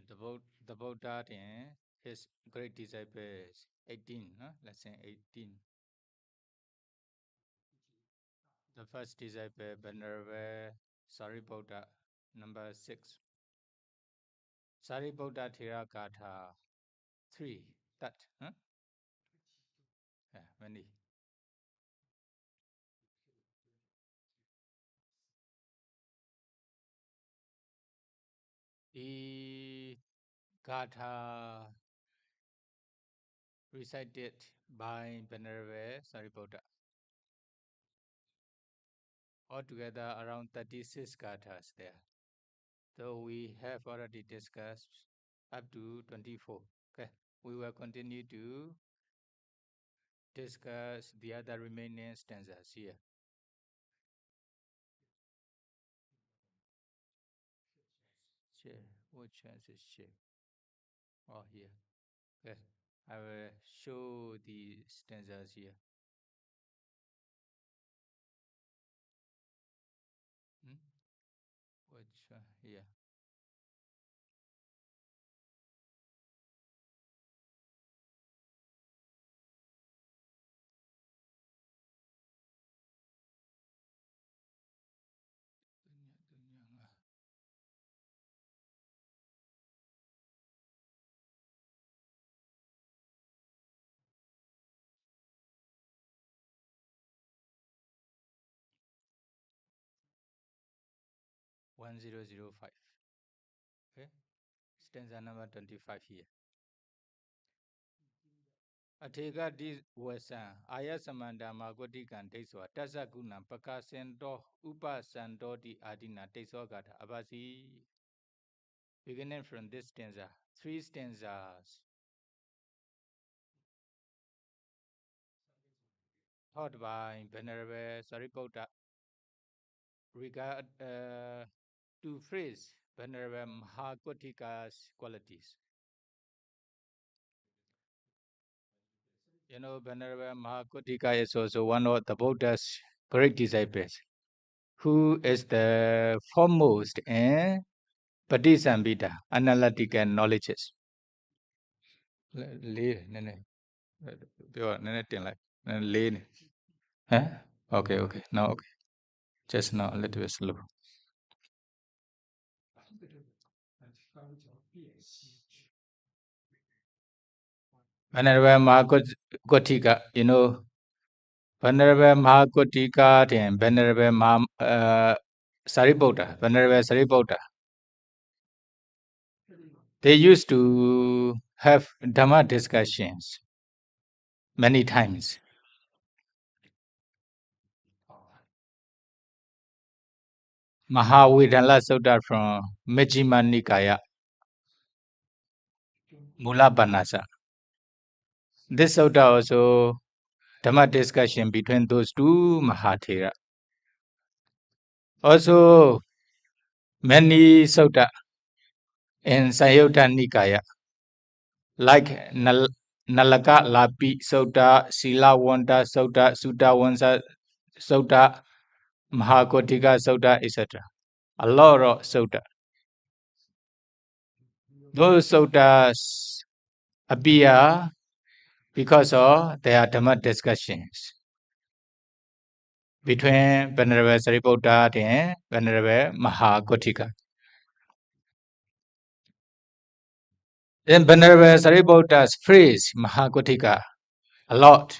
The Buddha and his great disciples, 18, lesson 18. The first disciple, Venerable Sāriputta, number 6. Sāriputta Thera gāthā 3. That, Yeah, many. The gāthā recited by Venerable Sāriputta. Altogether around 36 gāthas there. So we have already discussed up to 24. Okay, we will continue to discuss the other remaining stanzas here. Share. What chance is share? Oh, here. Okay, I will show the stanzas here. Which here? One 1005. Okay, stanza number 25 here. Athega di wasan ayasamanda magotikan teswa tasaguna pakasento upasanto di adina teswa gata abasi. Beginning from this stanza, 3 stanzas taught by Venerable Sāriputta regard to phrase Venerable Mahakotika's qualities. You know, Venerable Mahakotika is also one of the Buddha's great disciples, who is the foremost in Patisambhita, analytical knowledges. Okay, now okay. Just now a little bit slow. Venerable Mahakotika, you know, Venerable Mahakotika and Venerable Sāriputta, Venerable Sāriputta, they used to have Dhamma discussions many times. Mahavidala Sutta from Majjhima Nikaya, Mula Panasa. This Sutta also Dhamma discussion between those two Mahathera. Also, many Sutta in Sayutta Nikaya, like Nalaka Lapi Sutta, Sila Wanta Sutta, Sutta Wansa Sutta, Mahakotika Sutta, etc. A lot of Sutta. Those Suttas appear because of their Dhamma discussions between Venerable Sāriputta and Venerable Mahakotika. Then Venerable Sāriputta's phrase Mahakotika a lot.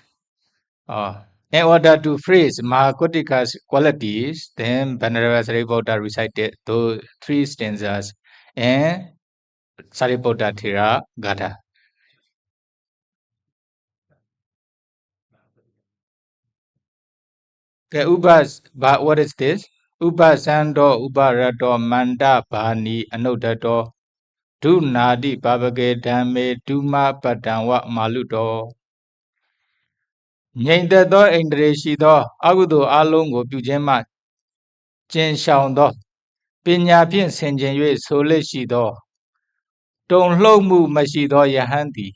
In order to phrase Mahakotika's qualities, then Venerable Sāriputta recited those 3 stanzas in Sāriputta Thera gāthā. Okay, what is this? Upasando uparato manda bhani anudato du nadi babage dhamme duma padamwa maluto. ငြိမ်သက်သောဣန္ဒြေရှိသောအကုသိုလ်အလုံးကိုပြုခြင်းမှကျင်ရှောင်သောပညာဖြင့်ဆင်ခြင်၍ဆိုလက်ရှိသောတုန်လှုပ်မှုမရှိသောယဟန်သည်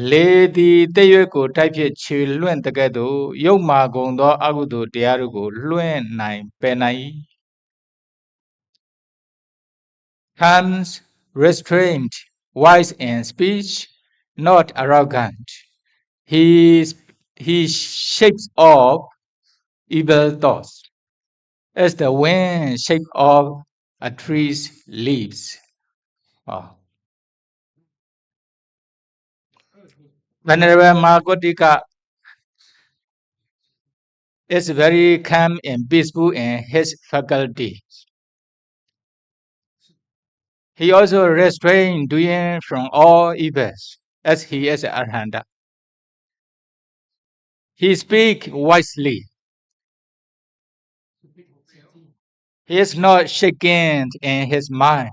လေသည်တိတ်ရွက်ကိုတိုက်ဖြစ်ခြေလွင့်တကဲ့သို့ရုပ်မာကုန်သောအကုသိုလ်တရားတို့ကိုလွှင့်နိုင်ပယ်နိုင် comes restrained, wise in speech, not arrogant. He, he shakes off evil thoughts as the wind shakes off a tree's leaves. Oh. Venerable Mahakotika is very calm and peaceful in his faculty. He also restrained doing from all evils, as he is an Arhanta. He speaks wisely. He is not shaken in his mind.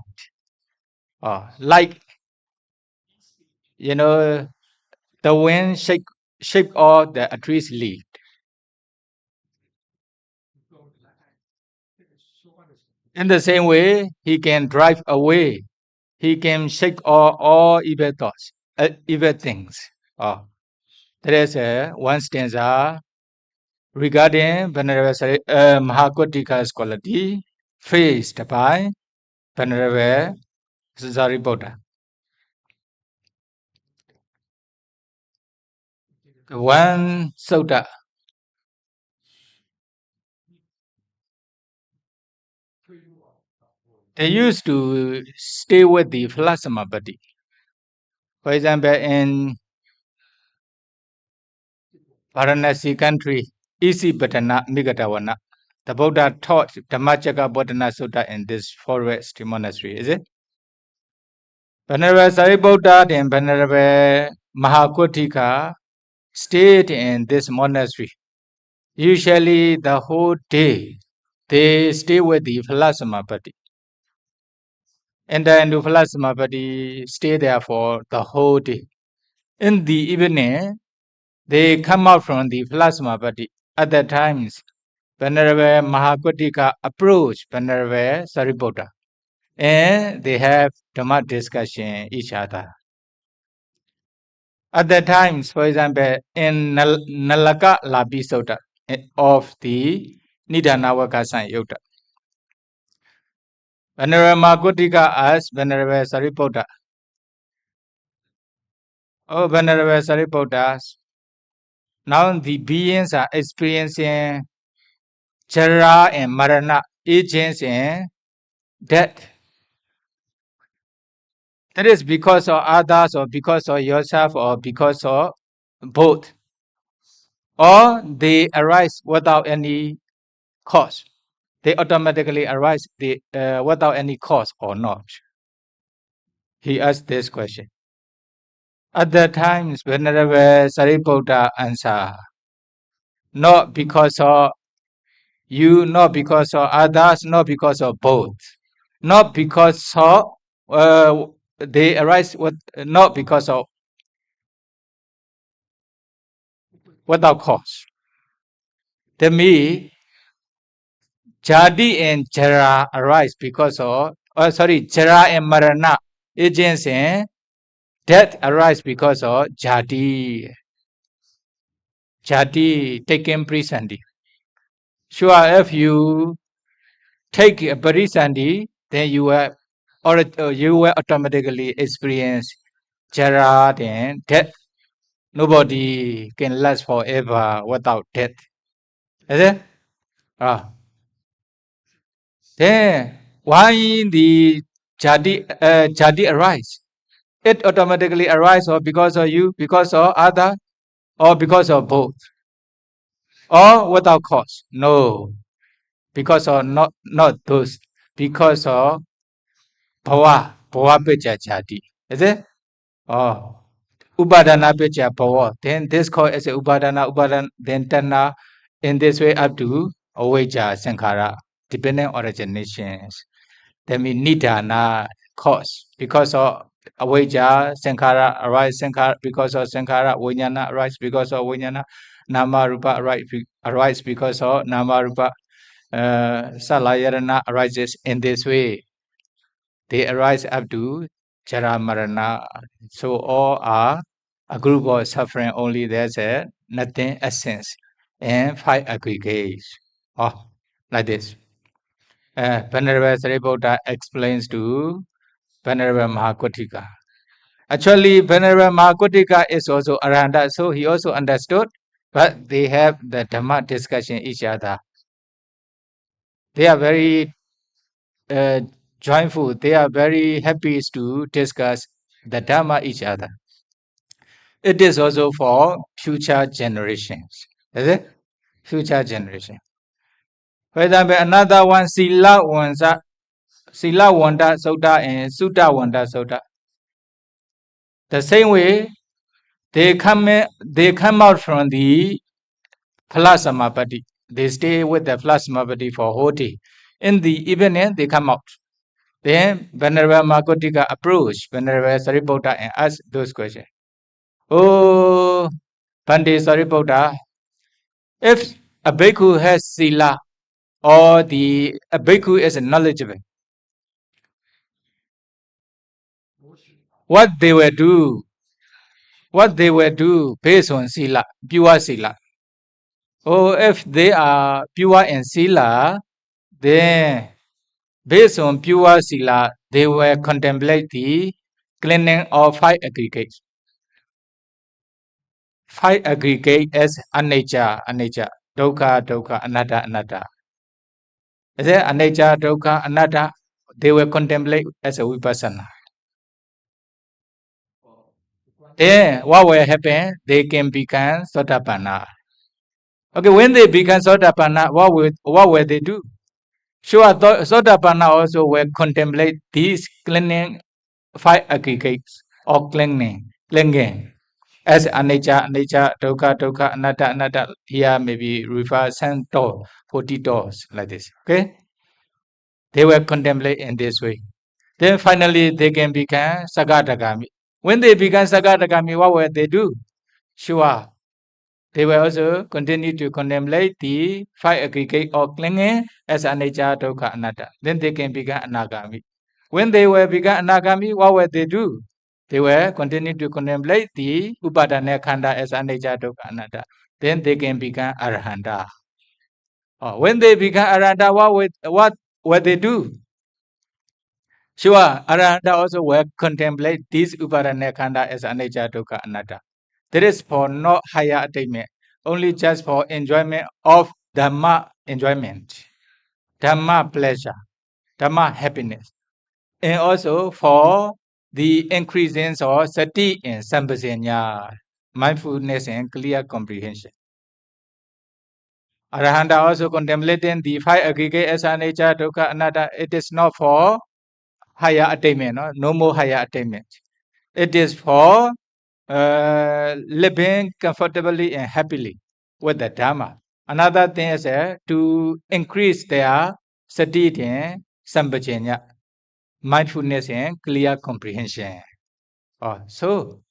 Like, the wind shake all the trees leaf. In the same way, he can drive away. He can shake all evil thoughts, evil things. There is one stanza regarding Venerable Mahakotika's quality, faced by Venerable Sāriputta. One sutta. They used to stay with the philosophy. For example, in Varanasi country, Isipatana Nigatavana, the Buddha taught Dhammacakka Bodhana Sutta in this forest monastery, is it? Venerable Sāriputta and Venerable Mahakotika stayed in this monastery. Usually the whole day, they stay with the philosophy. And then the philosophy stay there for the whole day. In the evening, they come out from the philosophy. At that times, Venerable Mahakotika approached Venerable Sāriputta, and they have Dhamma discussion each other. At that times, for example, in Nalaka Labi Sutta of the Nidhanawaka Sanyutta, Venerable Mahakotika asked Venerable Sāriputta, "Oh, Venerable Sāriputta, now the beings are experiencing Jara and Marana, agents and death. That is because of others or because of yourself or because of both. Or they arise without any cause. They automatically arise without any cause or not." He asked this question. At that time, Venerable Sāriputta answered, "Not because of you, not because of others, not because of both. Not because of they arise not because of without cause. To me, Jadi and Jara arise because of Jara and Marana, agents and death arise because of Jadi taken presandi. Sure, if you take a presandi, then you will automatically experience Jara and death. Nobody can last forever without death. Is it? Then why the jadi arise? It automatically arise or because of you, because of other, or because of both, or without cause? No, because of not those, because of bhava pecha jadi. Is it? Oh. Upadana pecha bhava. Then this called as a upadana, then tanna in this way up to avijja sankhara, dependent originations. That means nidana, cause. Because of avijja sankhara arise, sankhara because of sankhara, vijnana arise because of vijnana, nama rupa arise because of nama rupa, salayarana arises in this way. They arise up to jara marana. So all are a group of suffering only. There's a nothing essence and 5 aggregates. Like this. Venerable Sāriputta explains to Venerable Mahakottika. Actually, Venerable Mahakottika is also Arahanta, so he also understood, but they have the Dhamma discussion each other. They are very joyful, they are very happy to discuss the Dhamma each other. It is also for future generations. Is it? Future generation. For example, another one, Sila Wanda Sutta and Sutta Wanda Sutta. The same way, they come out from the Phalassamapati. They stay with the Phalassamapati for whole day. In the evening, they come out. Then Venerable Mahakottika approached Venerable Sāriputta and asked those questions. Oh, Bhante Sāriputta, if a bhikkhu has sila or a bhikkhu is knowledgeable, what they will do based on sila, pure sila. Oh, if they are pure in sila, then based on pure sila, they will contemplate the cleansing of 5 aggregates. 5 aggregate as anicca, dukkha, anatta. Is it anicca, dukkha, anatta? They will contemplate as a vipassana. Then what will happen? They can become sotapanna. Okay, when they become sotapanna, what will they do? Sure, sotapanna also will contemplate these cleansing 5 aggregates or clinging as anicca, dukkha, anatta. Here maybe refer some door, 40 doors like this. Okay, they will contemplate in this way. Then finally they can become sagadagami. When they become sagadagami, what will they do? Sure, they will also continue to contemplate the 5 aggregate or clinging as anicca, dukkha, anatta. Then they can become anagami. When they will become anagami, what will they do? They will continue to contemplate the upadana khanda as anicca, dukkha, anatta. Then they can become arahanta. When they become arahanta, what will they do? Sure, arahanta also will contemplate this upadana khanda as anicca, dukkha, anatta. That is for not higher attainment, only just for enjoyment of Dhamma enjoyment, Dhamma pleasure, Dhamma happiness, and also for the increasing of sati and sampasanya, mindfulness and clear comprehension. Arahanta also contemplating the 5 aggregate as anicca, dukkha, anatta. It is not for higher attainment, no more higher attainment. It is for living comfortably and happily with the Dhamma. Another thing is to increase their sati and sampajanya, mindfulness and clear comprehension. So,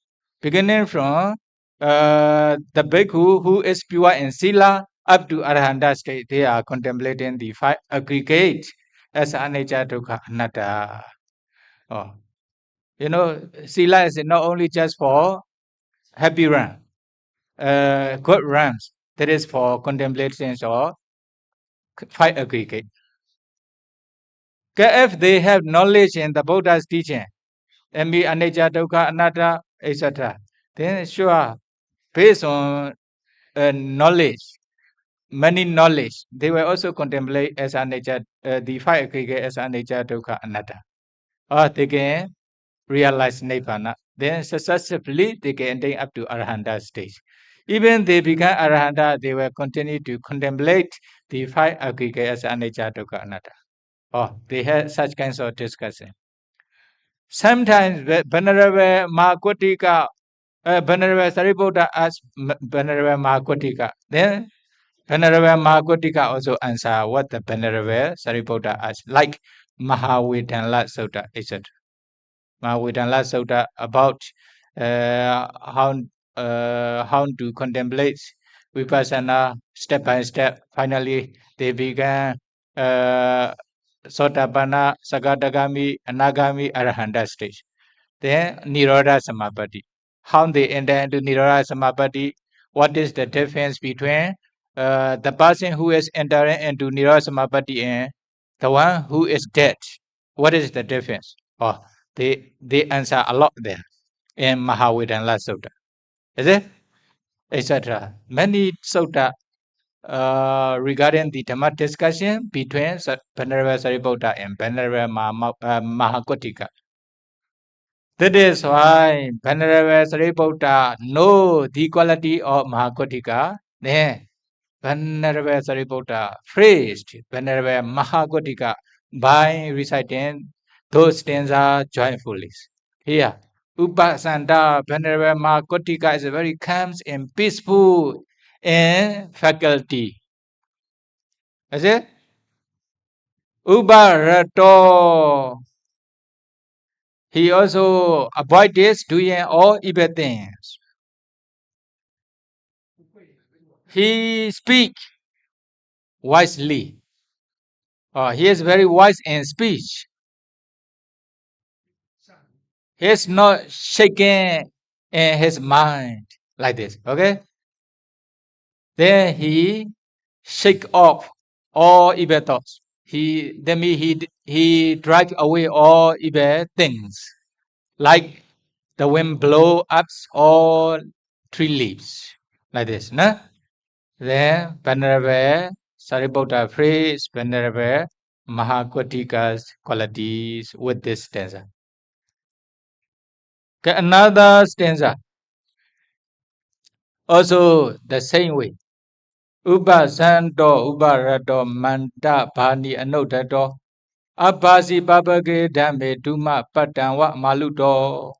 beginning from the bhikkhu who is pure in sila up to arahanta state, they are contemplating the 5 aggregate as anicca, dukkha, anatta. Sila is not only just for happy run, good runs. That is for contemplations or 5 aggregate. If they have knowledge in the Buddha's teaching, and be anicca, dukkha, anatta, etc., then sure, based on knowledge, many knowledge, they will also contemplate as anicca, the 5 aggregate as anicca, dukkha, anatta. Or they can realize nibbana. Then successively they can attain up to arahanta stage. Even they become arahanta, they will continue to contemplate the 5 aggregate as anicca, dukkha, anatta. They have such kinds of discussion. Sometimes Venerable Mahakottika, Venerable Sāriputta asks Venerable Mahakottika. Then Venerable Mahakottika also answer what the Venerable Sāriputta asks, like Mahavedana Sutta, etc. Mahavedana Sutta about how to contemplate vipassana step by step. Finally, they began Sotapanna, Sagadagami, Anagami, Arahanta stage. Then Nirodha Samapatti. How they enter into Nirodha Samapatti? What is the difference between the person who is entering into Nirodha Samapatti and the one who is dead? What is the difference? They answer a lot there in Mahavedana Sutta. Is it? Etc. Many sutta regarding the Dhamma discussion between Venerable Sāriputta and Venerable Mahakotika. That is why Venerable Sāriputta know the quality of Mahakotika. Then Venerable Sāriputta praised Venerable Mahakotika by reciting those stanzas joyfully. Here, Upasanta Venerable Mahakotika is very calm and peaceful in faculty. Is it? Ubarato. He also avoided doing all evil things. He speak wisely. He is very wise in speech. He is not shaking in his mind like this. Okay? Then he shake off all evil thoughts. He drag away all evil things. Like the wind blow up all tree leaves. Like this. No? Then Venerable Sāriputta praised Venerable Mahakotika's qualities with this stanza. Okay, another stanza. Also the same way. Upasanto Ubarato Manta Bhani Anudato Abhasi Babage Dhamme Duma Patanwa Maluto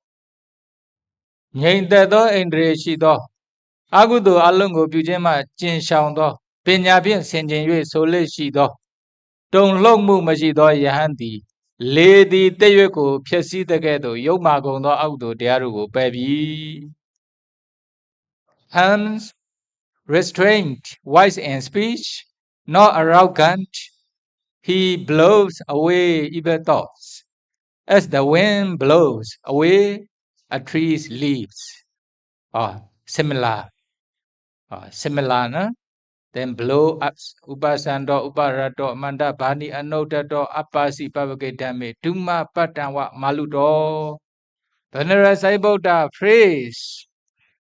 Nyaindato Indre Shido Agudo Alungo Pujema Chin Shaundo Pinyapin Senjin Yue Sole Shido Don't long mu Mashido Yahandi Lady Teyeko Piasi the Ghetto Yoma Gondo Auto Diarugo Baby Hence restrained, wise in speech, not arrogant, he blows away evil thoughts, as the wind blows away a tree's leaves. Similar, no? Then blow up upasando uparato manda bani anodato apasi pavagedame duma patanwa maludo. Venerable Sāriputta praise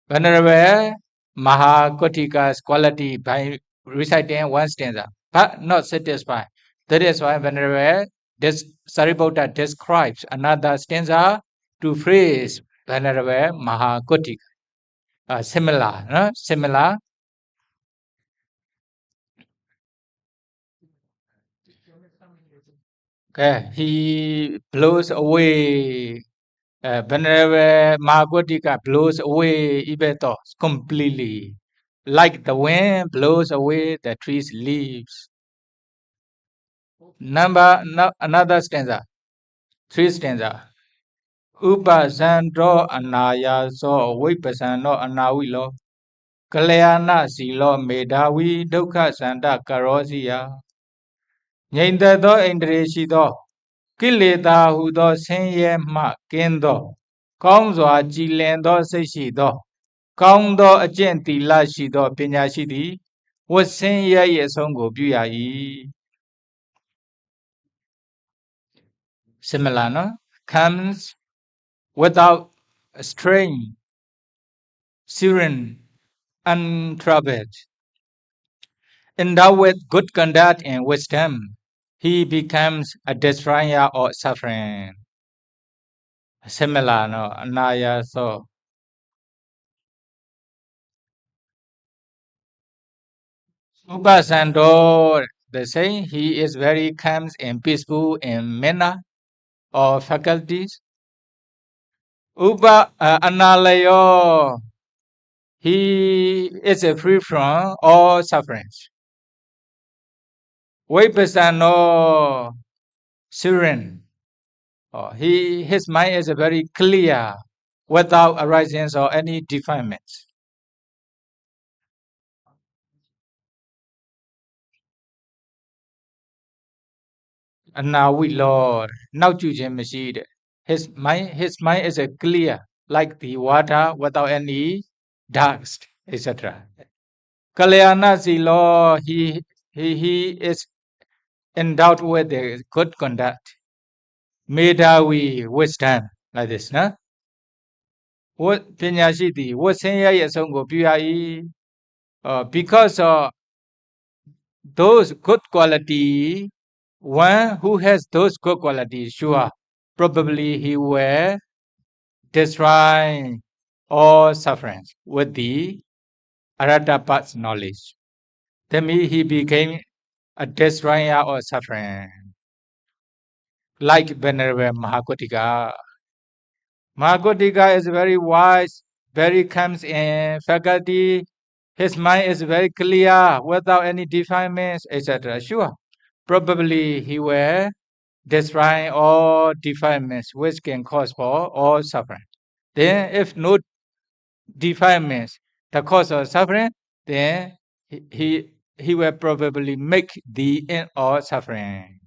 Venerable Mahakotika's quality by reciting one stanza, but not satisfied. That is why Venerable Sāriputta describes another stanza to praise Venerable Mahakotika. Similar, no? Similar. Okay, he blows away. Venerable Mahakotika blows away evil thoughts completely, like the wind blows away the tree's leaves. Another stanza, 3 stanza. Upasandro anayaso vipasano anawilo kalyana silo medavi dukkha santa karosiya Nyaindato indre shido Kileta hudo senye ma kendo Kaungzwa jilendo se shido Kaungdo agenti la shido pinya shidi Wasenye yesongo buya yi Similar, no? Comes without strain, serene, untroubled. Endowed with good conduct and wisdom, he becomes a destroyer of suffering. Similar, no? Anaya, so. Upasando, they say he is very calm and peaceful in manner or faculties. Analayo, he is free from all sufferings. Vipasano, serene. His mind is very clear without arising or any defilements. And now we Lord, now his mind is clear like the water without any dust, etc. Kalyana Silo, he is endowed with the good conduct. Medawi wisdom like this, no? What Pinyashiti, what Senya Songo Pui? Because of those good quality, one who has those good qualities, sure, probably he will destroy all sufferings with the Aratapa's knowledge. That means he became a destroyer of suffering. Like Venerable Mahakotika. Mahakotika is very wise, very comes in faculty. His mind is very clear without any defilements, etc. Sure. Probably he will destroy all defilements which can cause for all suffering. Then if no defilements, the cause of suffering, then he will probably make the end of suffering.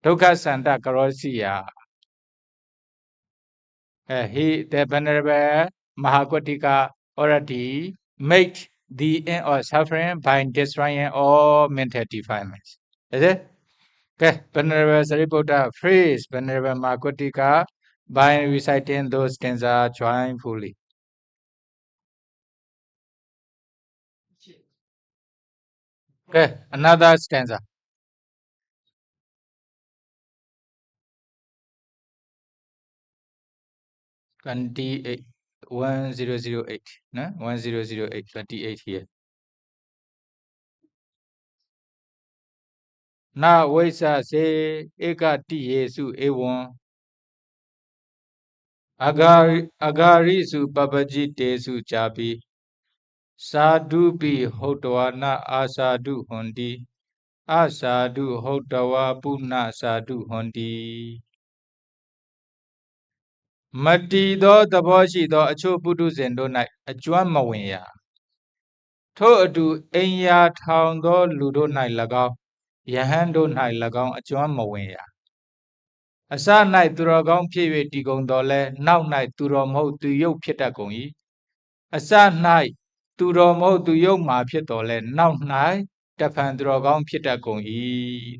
Dukkha Santa Karosiya. The Venerable Mahakotika already made the end of suffering by destroying all mental defilements. Is it? Okay, Venerable Sāriputta phrase Venerable Mahakotika by reciting those stanzas joyfully. Okay, another stanza. 28, 1008, no? 1008, 28 here. Na Vaisa se eka ti Yesu ewan agari su papaji tesu chapi sadhu pi hotawa na asadhu hondi asadhu hotawa puna sadhu hondi Mati do taboshi do acho putu zendo nai achuan mawenya Tho adu enya thang do ludo nai lagaw Yahan do nai lagaw achuan mawenya Asa nai turo gong pye ti gong do le nau nai turo mho tu yau phit tat gong yi Asa nai turo mho tu yau ma phit do le nau nai taphan turo gong phit tat gong yi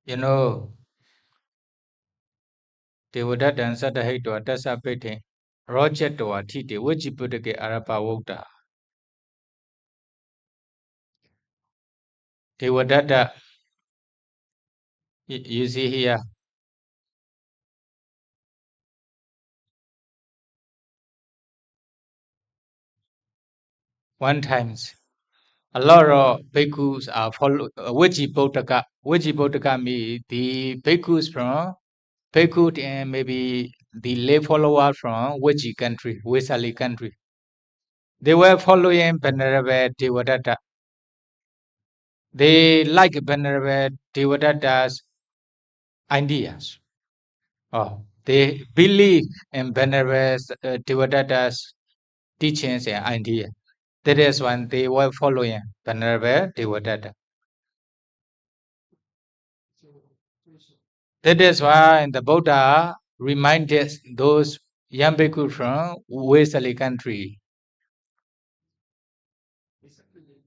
You know Devadatta Sattahito Tassa Pete Roger to a titi which you put a arapa water Devadatta you see here one times a lot of bhikkhus are follow Vijibodhaka means the bhikkhus from Bhikkhus and maybe the lay follower from Viji country, Vesali country. They were following Venerable Devadatta. They like Venerable Devadatta's ideas. Oh, they believe in Venerable Devadatta's teachings and ideas. That is when they were following Venerable Devadatta. That is why the Buddha reminded those young bhikkhus from Vesali country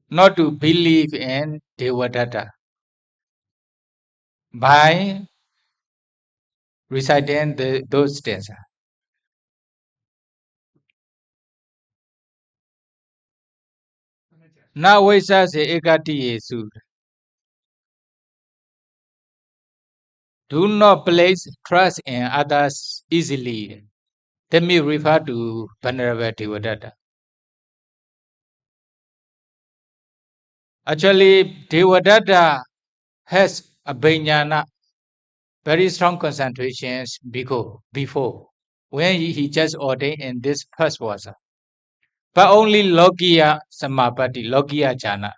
not to believe in Devadatta by reciting those stanzas. Now Vaisa se ekati Yesu. Do not place trust in others easily. Let me refer to Venerable Devadatta. Actually, Devadatta has a vijnana, very strong concentrations before when he just ordained in this first verse. But only Lokiya Samapati, Lokiya Jhana.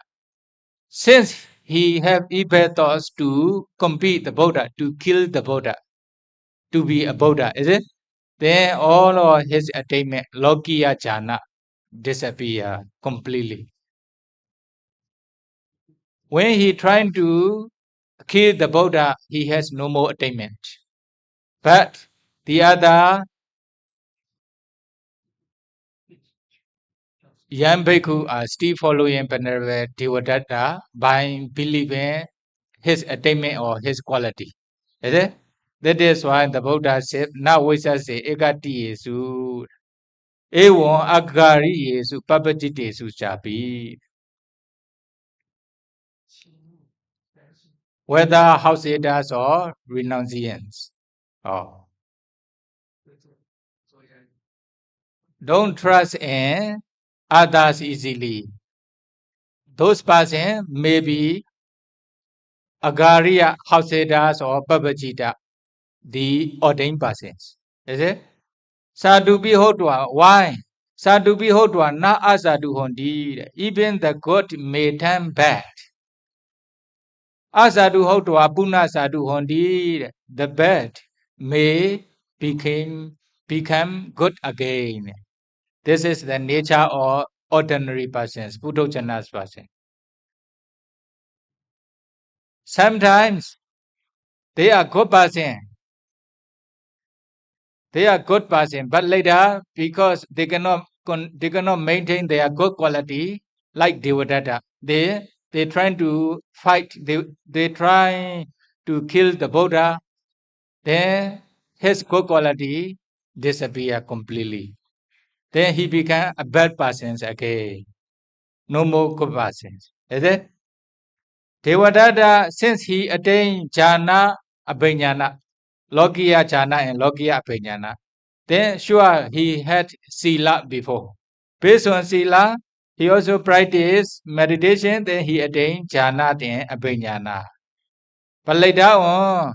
Since he have evil thoughts to compete the Buddha, to kill the Buddha, to be a Buddha, is it? Then all of his attainment, Lokiya Jhana, disappear completely. When he trying to kill the Buddha, he has no more attainment. But the other, young bhikkhu are still following Venerable Devadatta by believing his attainment or his quality. Is it? That is why the Buddha said, "Na visase ekati yesu, evam agari yesu, papajite yesu chapi." Whether householders or renunciants. Oh. Don't trust in others easily. Those persons may be agariya householders or papajita, the ordained persons. Is it? Sadhu bihotwa. Why? Sadhu bihotwa na asadu hondi. Even the God may turn bad. Asadu hotwa puna sadhu hondi. The bad may become good again. This is the nature of ordinary persons, Pudojanas person. Sometimes they are good person. They are good person, but later because they cannot maintain their good quality, like Devadatta, they trying to fight. They try to kill the Buddha. Then his good quality disappear completely. Then he became a bad person again. No more good persons. Is it? Devadatta, since he attained jhana, abhignana, lokiya jhana and lokiya abhignana, then sure he had sila before. Based on sila, he also practiced meditation, then he attained jhana and abhignana. But later on,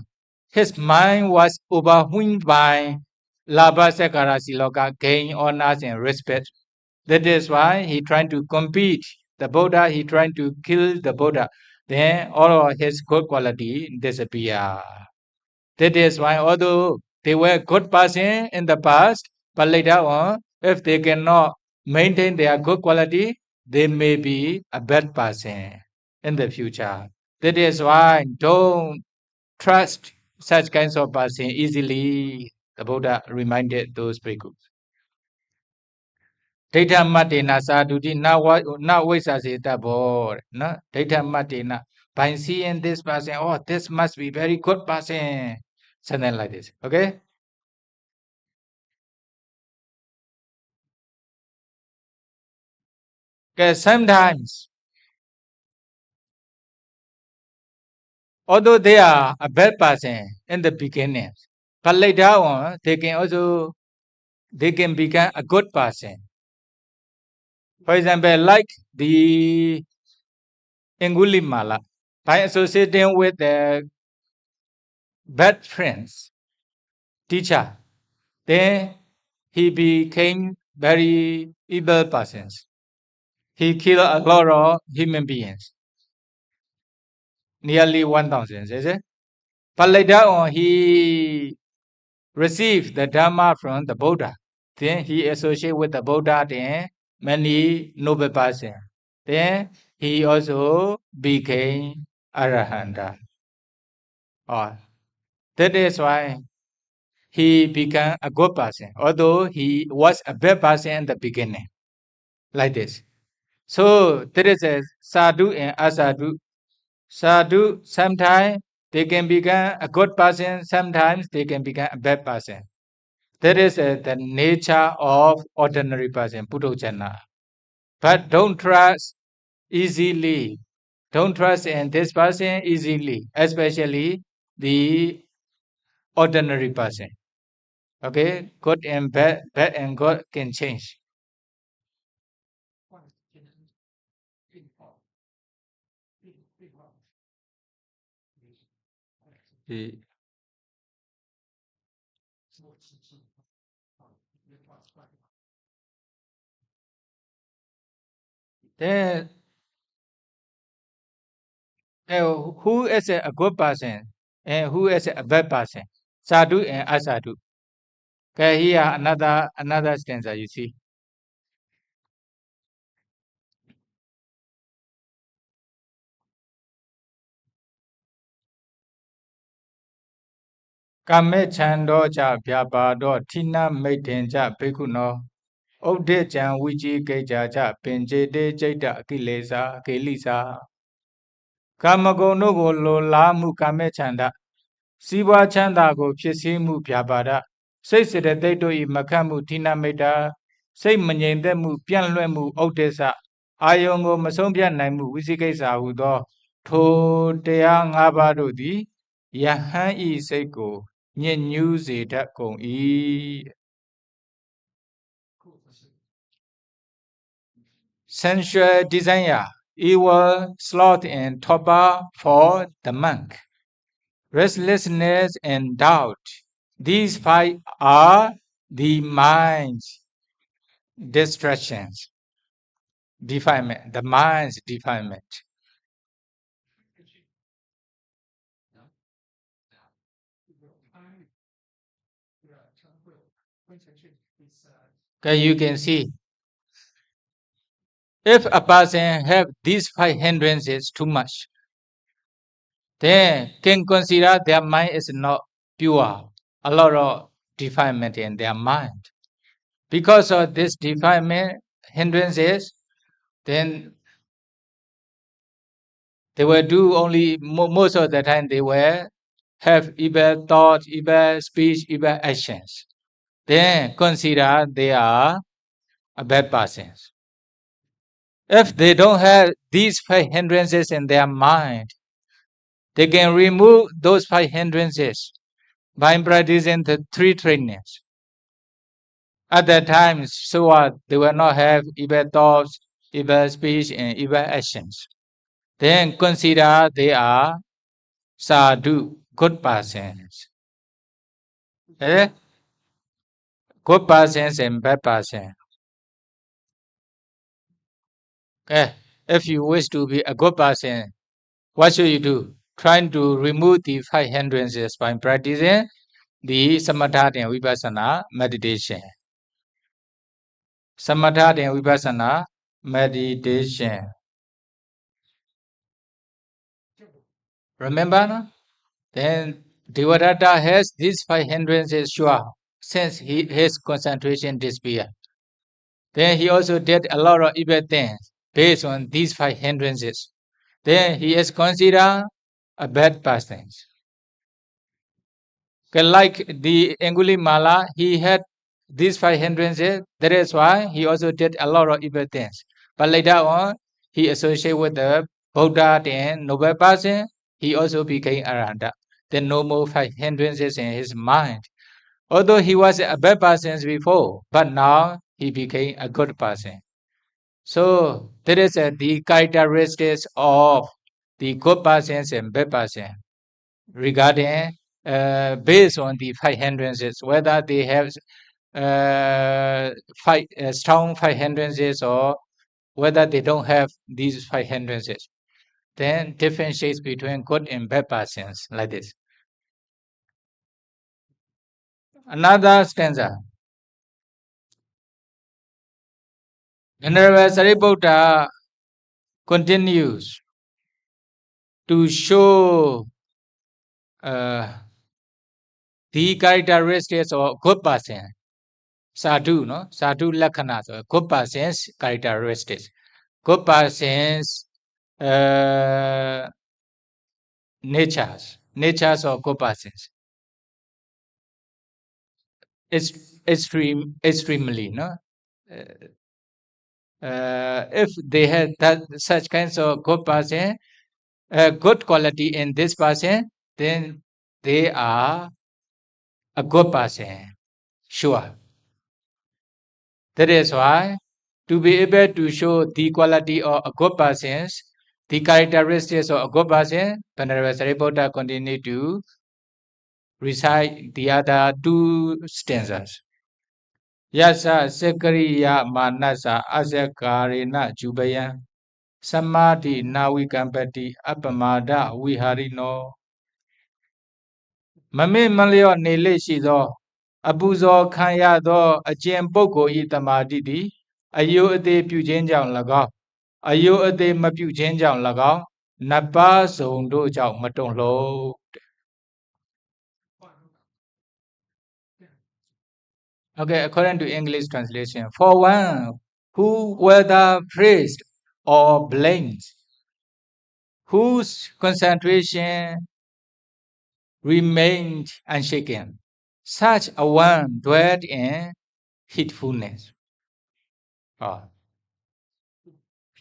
his mind was overwhelmed by labha sakara siloka, gain, honors and respect. That is why he trying to compete the Buddha, he trying to kill the Buddha. Then all of his good quality disappear. That is why although they were good person in the past, but later on, if they cannot maintain their good quality, they may be a bad person in the future. That is why don't trust such kinds of person easily. The Buddha reminded those bhikkhus. Data matena sadhuti na vaisaseta bod. No? Data matena. By seeing this person, oh, this must be very good person. Something like this. Okay? Because sometimes, although they are a bad person in the beginning, but later on, they can become a good person. For example, like the Angulimala, by associating with the bad friends, teacher, then he became very evil persons. He killed a lot of human beings, nearly 1,000, is it? But later on, he received the Dharma from the Buddha. Then he associated with the Buddha, then many noble persons. Then he also became Arahanta. Oh, that is why he became a good person, although he was a bad person in the beginning, like this. So there is a sadhu and asadhu. Sadhu, sometimes they can become a good person, sometimes they can become a bad person. That is the nature of ordinary person, Puddhojana. But don't trust easily. Don't trust in this person easily, especially the ordinary person. Okay, good and bad, bad and good can change. The- Then, who is a good person and who is a bad person? Sadhu and asadhu. Okay, here another stanza you see. Kame chando cha vyapado tina maiten cha bhikkhuno Uddhe chan viji keja cha pinjete jaita kilesa kelisa. Kamagono go lo la mu kame chanda. Siwa chanda go pisimu pyabada. Say sida dedo I makamu tina meda. Say manyende mu pianlue mu odesa. Ayongo masombia naimu wisikesa udo. To dea ngabado di. Yahan I seko. Nye news zeta kong I. Sensual desire, evil, sloth, and torpor for the monk. Restlessness and doubt. These five are the mind's distractions, defilement, the mind's defilement. Okay, you can see, if a person have these five hindrances too much, then can consider their mind is not pure. A lot of defilement in their mind. Because of this defilement hindrances, then they will do only most of the time they will have evil thoughts, evil speech, evil actions. Then consider they are a bad persons. If they don't have these five hindrances in their mind, they can remove those five hindrances by practicing the three trainings. At that time, so they will not have evil thoughts, evil speech, and evil actions. Then consider they are sadhu, good persons. Eh? Good persons and bad persons. Okay. If you wish to be a good person, what should you do? Trying to remove the five hindrances by practicing the samatha and vipassana meditation. Samatha and vipassana meditation. Remember? No? Then Devadatta has these five hindrances sure since his concentration disappeared. Then he also did a lot of evil things based on these five hindrances. Then he is considered a bad person. Like the Angulimala, he had these five hindrances. That is why he also did a lot of evil things. But later on, he associated with the Buddha and noble person. He also became Arahanta. Then no more five hindrances in his mind. Although he was a bad person before, but now he became a good person. So that is the characteristics of the good persons and bad persons regarding based on the five hindrances, whether they have strong five hindrances or whether they don't have these five hindrances. Then differentiates between good and bad persons like this. Another stanza. Venerable Sāriputta continues to show the characteristics of good person. Sadhu, no? Sadhu Lakhana, so good person's characteristics. Good person's natures of good persons. Extremely, no? If they had such kinds of good person, good quality in this person, then they are a good person, sure. That is why to be able to show the quality of a good person, the characteristics of a good person, Venerable Sāriputta continue to recite the other two stanzas. Yasa Sekariya Manasa Asakarina Jubayan Samadhi Nawikampati Apamada Viharino Mame Malio Nele Shido Abuzo Kanyado Ajem Boko Itamadi di Ayo Ade Pujenjang Lagao Ayo Ade Mapujenjang Lagao Napa Sondo Jao Matong Lo Okay, according to English translation, for one who whether praised or blamed, whose concentration remained unshaken, such a one dwelt in heedfulness.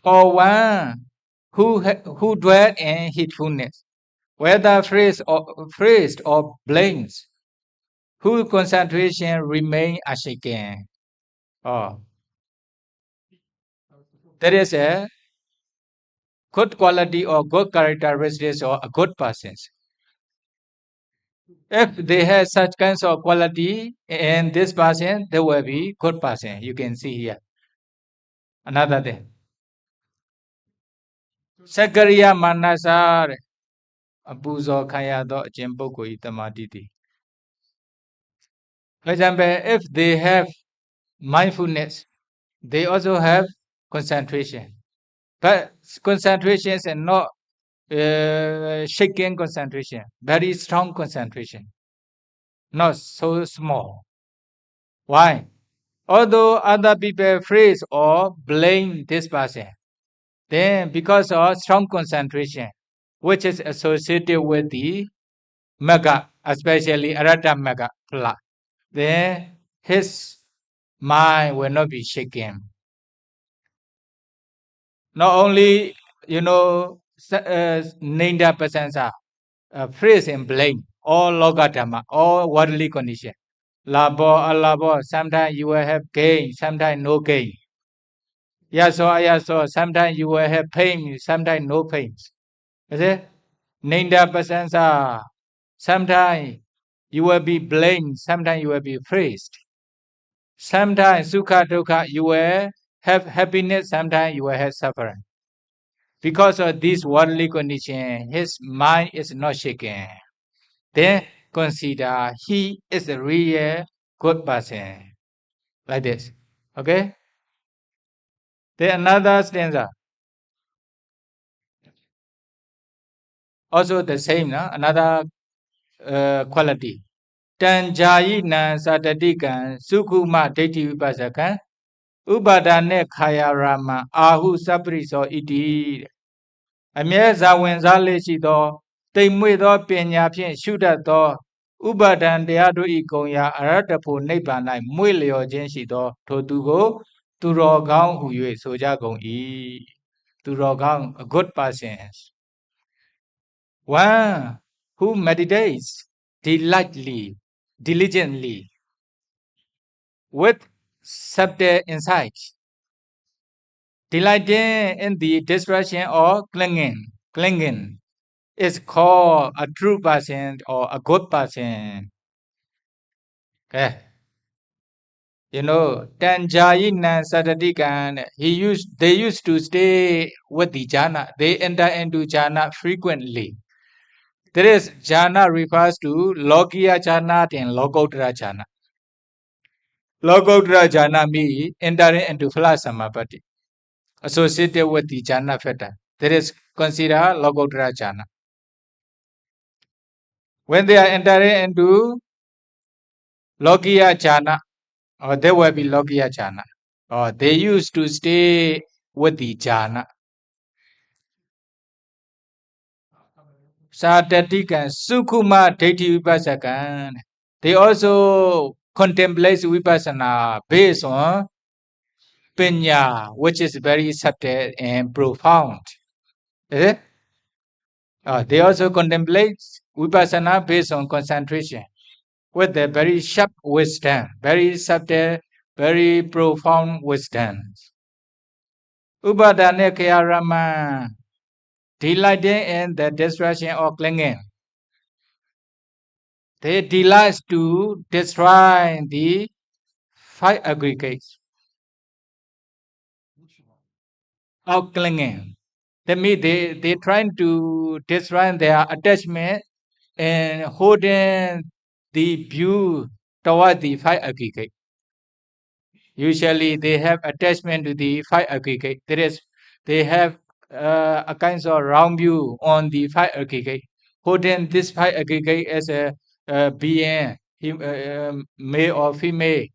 For one who dwelt in heedfulness, whether praised or blamed, whose concentration remained unshaken. There is a good quality or good characteristics of a good person. If they have such kinds of quality in this person, they will be good person. You can see here. Another thing. Sakariya Manasa Abuzo Kayado Jemboko Itamaditi. For example, if they have mindfulness, they also have concentration. But concentration is not shaking concentration, very strong concentration, not so small. Why? Although other people praise or blame this person, then because of strong concentration, which is associated with the mega, especially Arata mega, then his mind will not be shaken. Not only, Ninda persons are praise and blame, all logadama, all worldly condition. Labo, alabo, sometimes you will have gain, sometimes no gain. Yaso, sometimes you will have pain, sometimes no pain. Is it? Ninda persons are, sometimes you will be blamed, sometimes you will be praised. Sometimes sukha dukkha, you will have happiness, sometimes you will have suffering. Because of this worldly condition, his mind is not shaken. Then consider he is a real good person. Like this. Okay? Then another stanza. Also the same, no? Another quality. Tanjayi nan satatikan sukhuma deiti vipasakan upadane khaya rama ahu sapriso iti. အမြဲဇာဝင်စားလေးရှိသောတိမ်မွေ့သောပညာဖြင့်ရှုတတ်သောဥပါဒံတရားတို့ဤကုံရာအရတ္တဖို့နိဗ္ဗာန်၌မွေ့လျော်ခြင်းရှိသောထိုသူကိုသူတော်ကောင်းဟု၍ဆိုကြကုန်၏သူတော်ကောင်း a good person one who meditates diligently with subtle insight delighting in the destruction or clinging is called a true person or a good person. Okay. Tanjayinan Sadatikan, they used to stay with the jhana. They enter into jhana frequently. There is jhana refers to Lokiya jhana and Lokottara jhana. Lokottara jhana means entering into Phala-samapatti, associated with the jhana factor. That is considered Lokottara jhana. When they are entering into Lokiya jhana, or there will be Lokiya jhana, or they used to stay with the jhana. Satatikan Sukhuma Deiti Vipasakan. They also contemplate Vipassana based on Pinya, which is very subtle and profound. Is it? They also contemplate Vipassana based on concentration with a very sharp wisdom, very subtle, very profound wisdom. Upadane Kayarama, delighting in the destruction or clinging. They delight to destroy the five aggregates of clinging. That means they trying to destroy their attachment and holding the view toward the five aggregate. Usually they have attachment to the five aggregate. That is, they have a kind of round view on the five aggregate, holding this five aggregate as a being, male or female,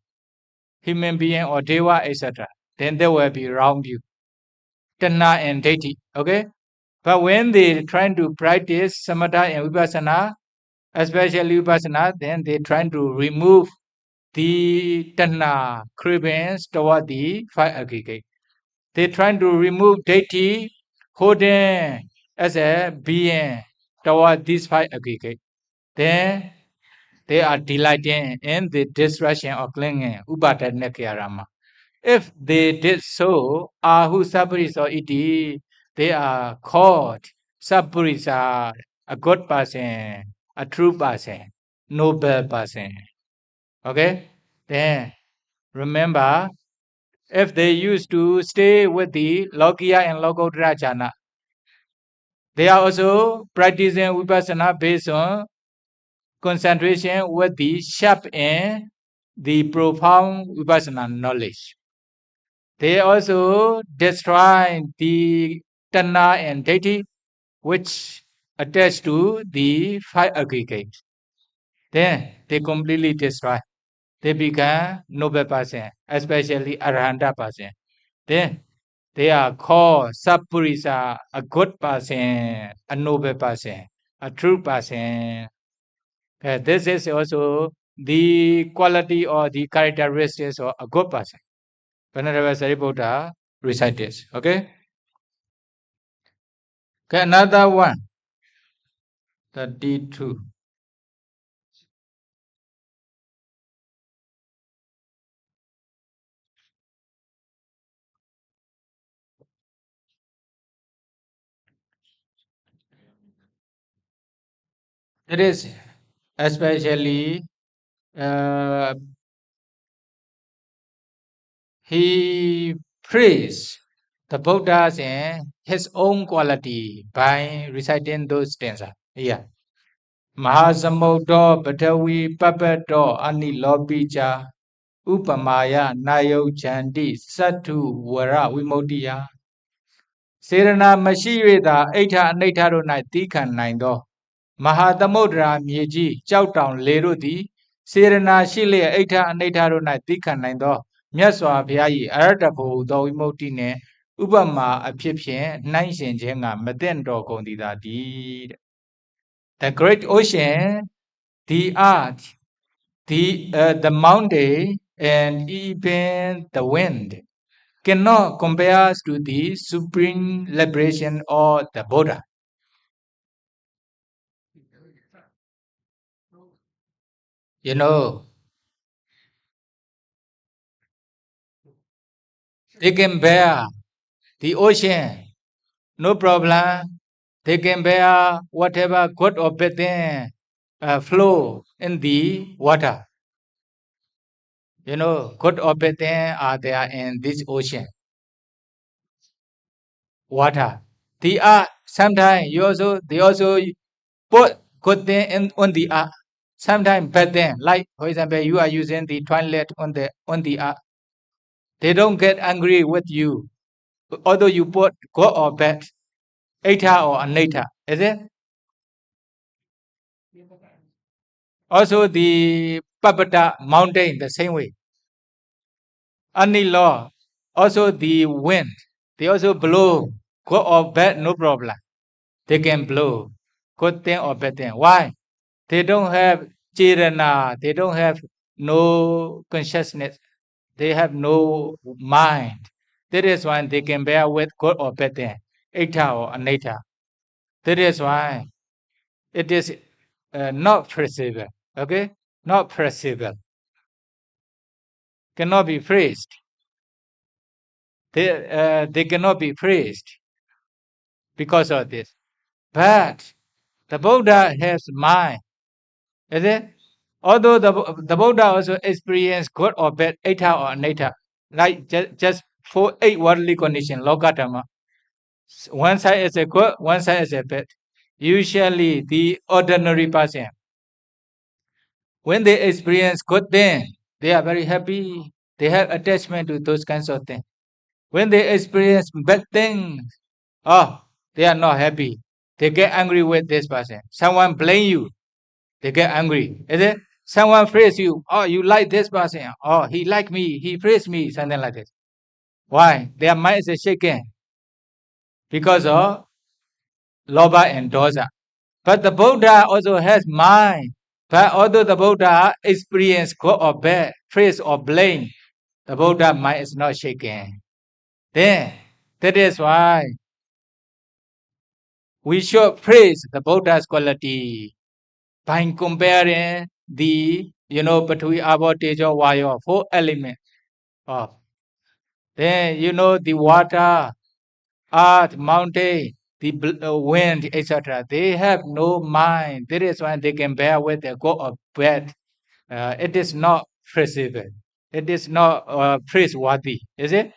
human being or deva, etc., then there will be wrong view. Tanna and Deity. Okay? But when they trying to practice samatha and vipassana, especially vipassana, then they trying to remove the tanna cravings toward the five aggregate. They trying to remove deity holding as a being toward these five aggregate. Then they are delighting in the destruction of clinging upadana. If they did so, ahu saparisa iti, they are called saparisa, a good person, a true person, noble person. Okay? Then remember, if they used to stay with the Lokiya and Lokottara jhana, they are also practicing vipassana based on concentration with the sharp and the profound vipassana knowledge. They also destroy the tanna and deity which attach to the five aggregates. Then they completely destroy. They become noble person, especially arahanta person. Then they are called sappurisa, a good person, a noble person, a true person. This is also the quality or the characteristics of a good person. Venerable Sāriputta recite this. Okay? Okay, another one. 32. It is especially he praised the Buddhas in his own quality by reciting those stanzas. Yeah. Mahasamuddo Bhadavi Papato Anilopija Upamaya Nayo Chandi Satu Vara Vimodiya Serana Mashiveda Eta Nataro Tikan Naindo Mahathamudra Myeji Chowtown Lerudi Serana Shile Eta Nataro Tikan Naindo Myaswa Byayi Aratapo Do Vimotine Upama Apipien Naishin Jenga Madendo Kondida di. The great ocean, the earth, the mountain, and even the wind cannot compare to the supreme liberation of the Buddha. You know, they can bear the ocean, no problem. They can bear whatever good or bad thing flow in the water. You know, good or bad thing are there in this ocean, water. The sometimes they also put good thing in on the sometimes bad thing. Like for example, you are using the toilet on the they don't get angry with you, although you put good or bad, eta or aneta. Is it? Also the Papata mountain the same way. Any law, also the wind, they also blow good or bad, no problem. They can blow good thing or bad thing. Why? They don't have chirana, they don't have no consciousness, they have no mind. That is why they can bear with good or bad thing, eta or aneta. That is why it is not perceivable. Okay? Not perceivable. Cannot be praised. They cannot be praised because of this. But the Buddha has mind. Is it? Although the Buddha also experienced good or bad, eta or aneta, like just for 8 worldly condition, lokatama. One side is a good, one side is a bad. Usually the ordinary person, when they experience good thing, they are very happy. They have attachment to those kinds of things. When they experience bad things, oh, they are not happy. They get angry with this person. Someone blame you, they get angry. Is it? Someone praise you, oh, you like this person, oh, he like me, he praised me, something like this. Why? Their mind is shaken because of loba and dosa. But the Buddha also has mind. But although the Buddha experienced good or bad, praise or blame, the Buddha mind is not shaken. Then that is why we should praise the Buddha's quality by comparing the Patwi Abo Tejo Vayo, 4 elements of. Then the water, earth, mountain, the wind, etc. They have no mind. That is why they can bear with the good or bad. It is not praisable. It is not praiseworthy, is it?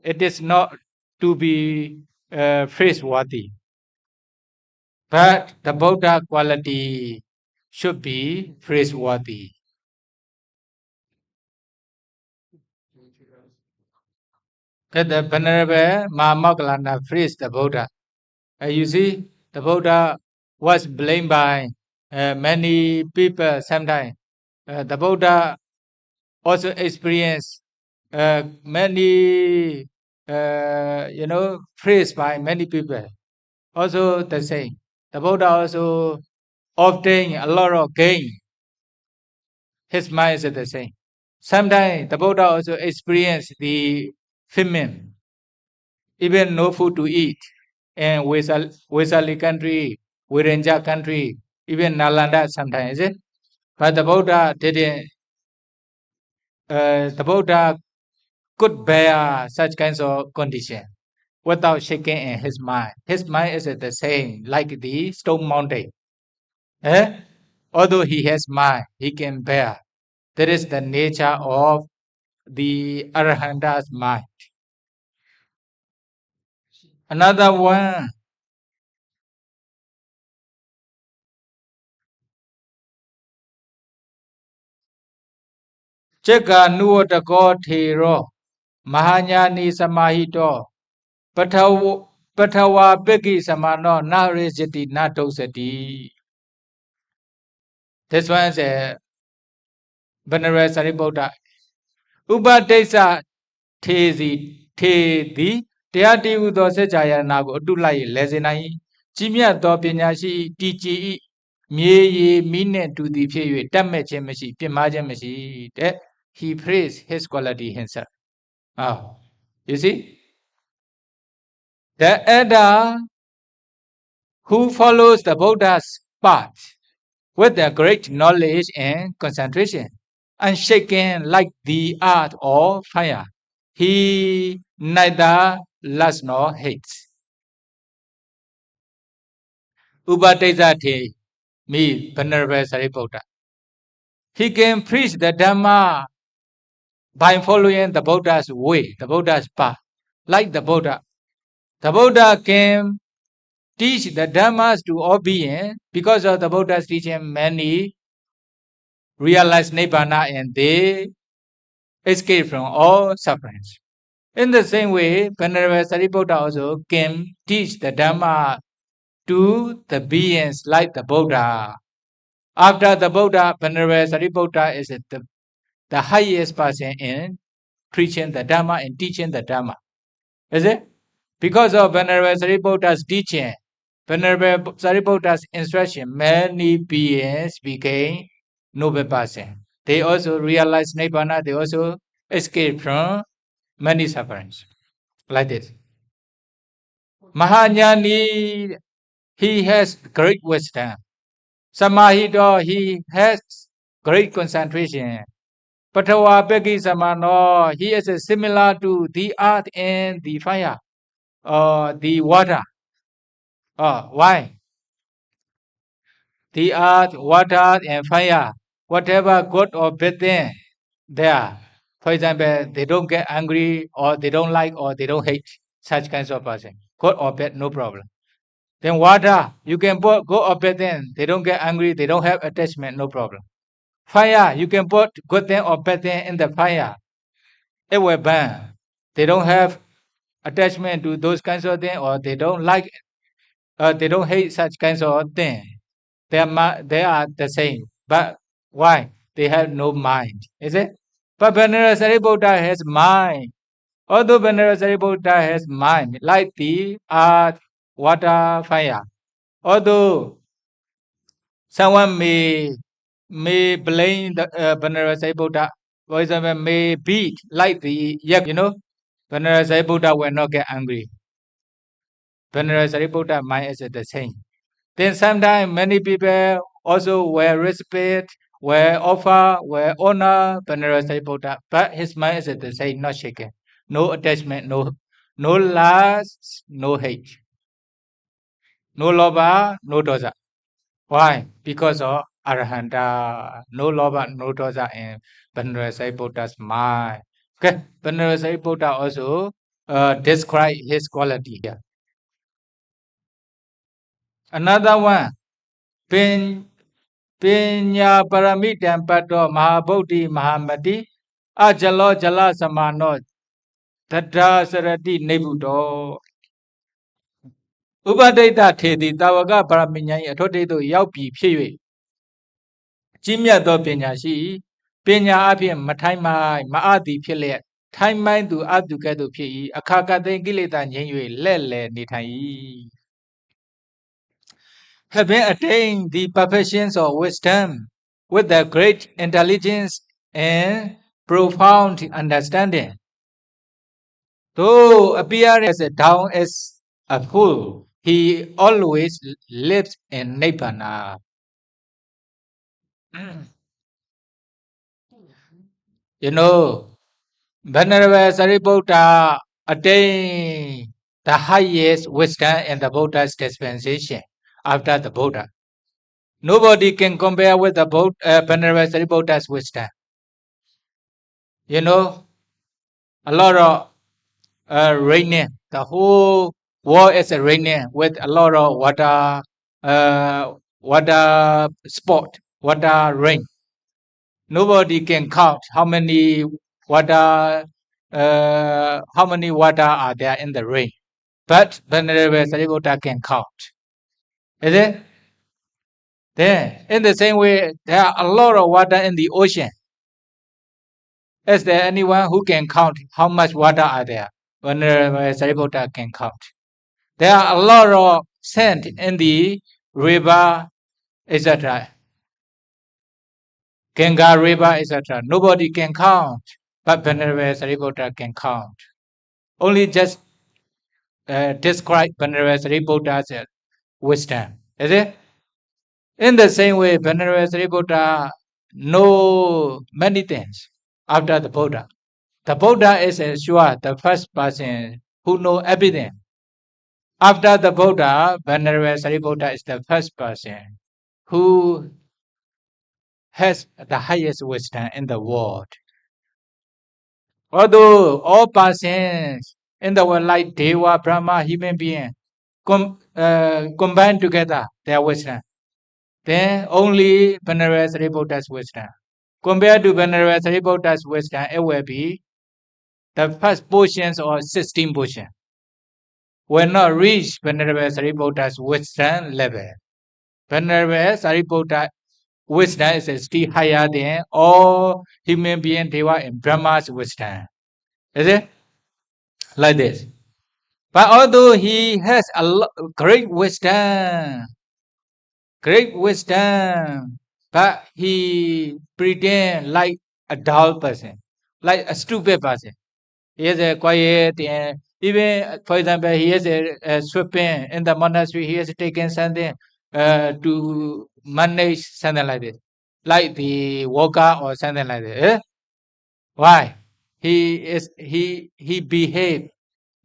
It is not to be praiseworthy. But the Buddha quality should be praiseworthy. That the Venerable Mahamoggallana praised the Buddha. You see, the Buddha was blamed by many people sometimes. The Buddha also experienced many, praised by many people. Also the same. The Buddha also obtained a lot of gain. His mind is the same. Sometimes the Buddha also experienced the famine, even no food to eat. And Vesali country, Virenja country, even Nalanda sometimes, is it? But the Buddha didn't, the Buddha could bear such kinds of condition without shaking in his mind. His mind is the same, like the stone mountain. Eh? Although he has mind, he can bear. That is the nature of the Arahanta's mind. Another one, Cheka Nuotako Thero, Mahanyani Samahito, Patawa Beki Samano, Narisiti Natosati. This one is a Venerable Sāriputta. Upadesa Tezi Tedi, Teati Udo Sejaya Nago, Dulai, Lesinai, Jimia Dopinyasi, Tiji, Mie, Mine to the Pie, Damage, Pimaja, that he praised his quality himself. Oh, you see? The elder who follows the Buddha's path with their great knowledge and concentration, unshaken like the earth or fire. He neither loves nor hates. Upadesa me, Venerable Sāriputta. He can preach the Dhamma by following the Buddha's way, the Buddha's path, like the Buddha. The Buddha can teach the Dhammas to all beings. Because of the Buddha's teaching, many realize Nibbana and they escape from all sufferings. In the same way, Venerable Sāriputta also can teach the Dhamma to the beings like the Buddha. After the Buddha, Venerable Sāriputta is the highest person in preaching the Dhamma and teaching the Dhamma. Is it? Because of Venerable Sāriputta's teaching, Venerable Sāriputta's instruction, many beings became noble person. They also realized Nibbana, they also escaped from many sufferings. Like this. Mahanyani, he has great wisdom. Samahito, he has great concentration. Patawa Peki Samano, he is similar to the earth and the fire, or the water. Why? The earth, water, and fire, whatever good or bad thing there. For example, they don't get angry, or they don't like, or they don't hate such kinds of person. Good or bad, no problem. Then water, you can put good or bad thing. They don't get angry, they don't have attachment, no problem. Fire, you can put good thing or bad thing in the fire. It will burn. They don't have attachment to those kinds of things, or they don't like, they don't hate such kinds of things. They are the same. But why? they have no mind. Is it? But Venerable Sāriputta has mind. Although Venerable Sāriputta has mind, like the earth, water, fire. Although someone may blame the Venerable Sāriputta, for example, may beat like the yak, Venerable Sāriputta will not get angry. Venerable Sāriputta mind is the same. Then sometimes many people also will respect, will offer, will honor Venerable Sāriputta, but his mind is the same, not shaken. No attachment, no lust, no hate, no lobha, no dosa. Why? Because of Arahanta, no lobha, no dosa in Venerable Sāriputta's mind. Okay, Venerable Sāriputta also describe his quality here. Another one, Pinya Paramitam Pato Mahabodhi Mahamati Ajalo Jala Samano Tadra Sarati Nebudo Ubadaita Tedi Tawaga Paraminya Atotedo Yaupi Pie Jimya do Pinya Shi Pinya Apiam Mataima Maadi Pile Time Mind to Abducado Pi Akaka de Gilita Nye Lele Nitai. Having attained the perfections of wisdom with the great intelligence and profound understanding, though appearing as a down as a fool, he always lives in Nibbana. Venerable Sāriputta attained the highest wisdom in the Buddha's dispensation after the Buddha. Nobody can compare with the Venerable Sāriputta's wisdom. A lot of raining. The whole world is raining with a lot of water sport, water rain. Nobody can count how many water are there in the rain. But Venerable Sāriputta can count. Is it? Then, in the same way, there are a lot of water in the ocean. Is there anyone who can count how much water are there? Venerable Sāriputta can count. There are a lot of sand in the river, etc. Ganga river, etc. Nobody can count, but Venerable Sāriputta can count. Only just describe Venerable Sāriputta's wisdom. Is it? In the same way, Venerable Sāriputta know many things after the Buddha. The Buddha is sure the first person who know everything. After the Buddha, Venerable Sāriputta is the first person who has the highest wisdom in the world. Although all persons in the world like Deva, Brahma, human being, combine together their wisdom, then only Venerable Sāriputta's wisdom. Compared to Venerable Sāriputta's wisdom, it will be the first portions or 16 portions will not reach Venerable Sāriputta's wisdom level. Venerable Sāriputta wisdom is still higher than all human being, Deva, and Brahma's wisdom. Is it? Like this. But although he has a great wisdom, but he pretend like a dull person, like a stupid person. He is a quiet, and even, for example, he is a sweeping in the monastery. He has taken something to manage something like this, like the worker or something like that. Eh? Why? He behaved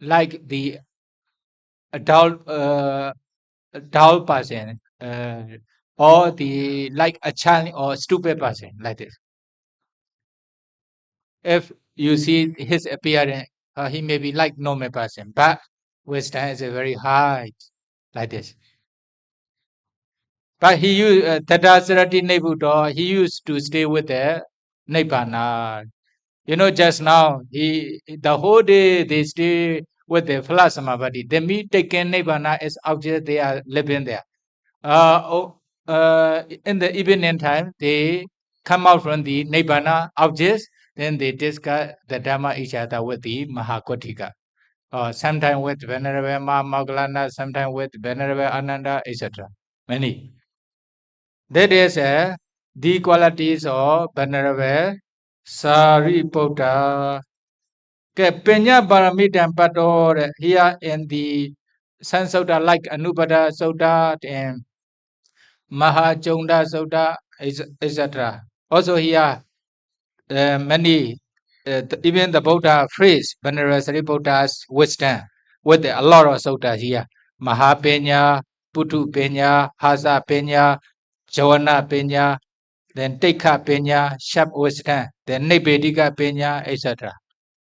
like the adult dull person, or the like a child or stupid person like this. If you see his appearance, he may be like normal person, but wisdom is very high, like this. But he used Tadasarati Nebuddha, he used to stay with the Nibbana. Just now, the whole day they stay with the Phalasamavari. They meet taking Nibbana as object, they are living there. In the evening time, they come out from the Nibbana objects, then they discuss the Dhamma each other with the Mahakotika. Sometimes with Venerable Mahamoggallana, sometimes with Venerable Ananda, etc. Many. That is the qualities of Venerable Sāriputta. Penya Paramidam Pato here in the Sansutta like Anupada Sutta and Mahachonda Sutta, etc. Also here many even the Buddha phrase Venerable Sariputta's wisdom with a lot of sutta here. Mahapenya, Putu Penya, Hasa Penya, Jawana Penya, then Tekha Penya, sharp wisdom, then Nibbedika Penya, etc.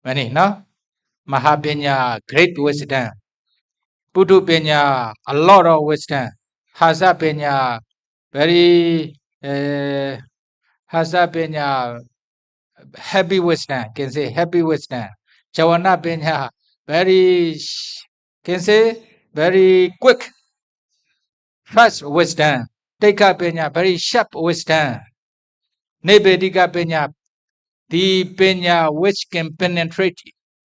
Many, no? Mahapenya, great wisdom. Putu Penya, a lot of wisdom. Hasa Penya, very Hasa Penya, happy wisdom, can say happy wisdom. Jawana Penya, very, can say very quick, fast wisdom. Tekha Penya, very sharp wisdom. Nibbedika Penya, the Penya which can penetrate